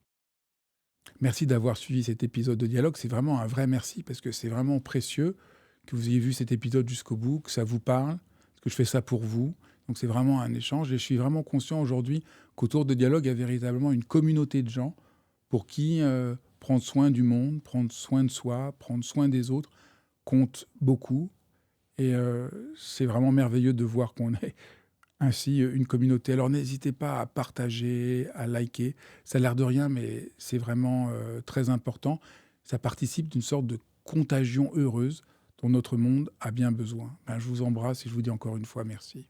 Merci d'avoir suivi cet épisode de Dialogue. C'est vraiment un vrai merci parce que c'est vraiment précieux que vous ayez vu cet épisode jusqu'au bout, que ça vous parle, parce que je fais ça pour vous. Donc c'est vraiment un échange et je suis vraiment conscient aujourd'hui qu'autour de Dialogue, il y a véritablement une communauté de gens pour qui prendre soin du monde, prendre soin de soi, prendre soin des autres compte beaucoup. Et c'est vraiment merveilleux de voir qu'on est ainsi une communauté. Alors n'hésitez pas à partager, à liker. Ça a l'air de rien, mais c'est vraiment très important. Ça participe d'une sorte de contagion heureuse dont notre monde a bien besoin. Je vous embrasse et je vous dis encore une fois merci.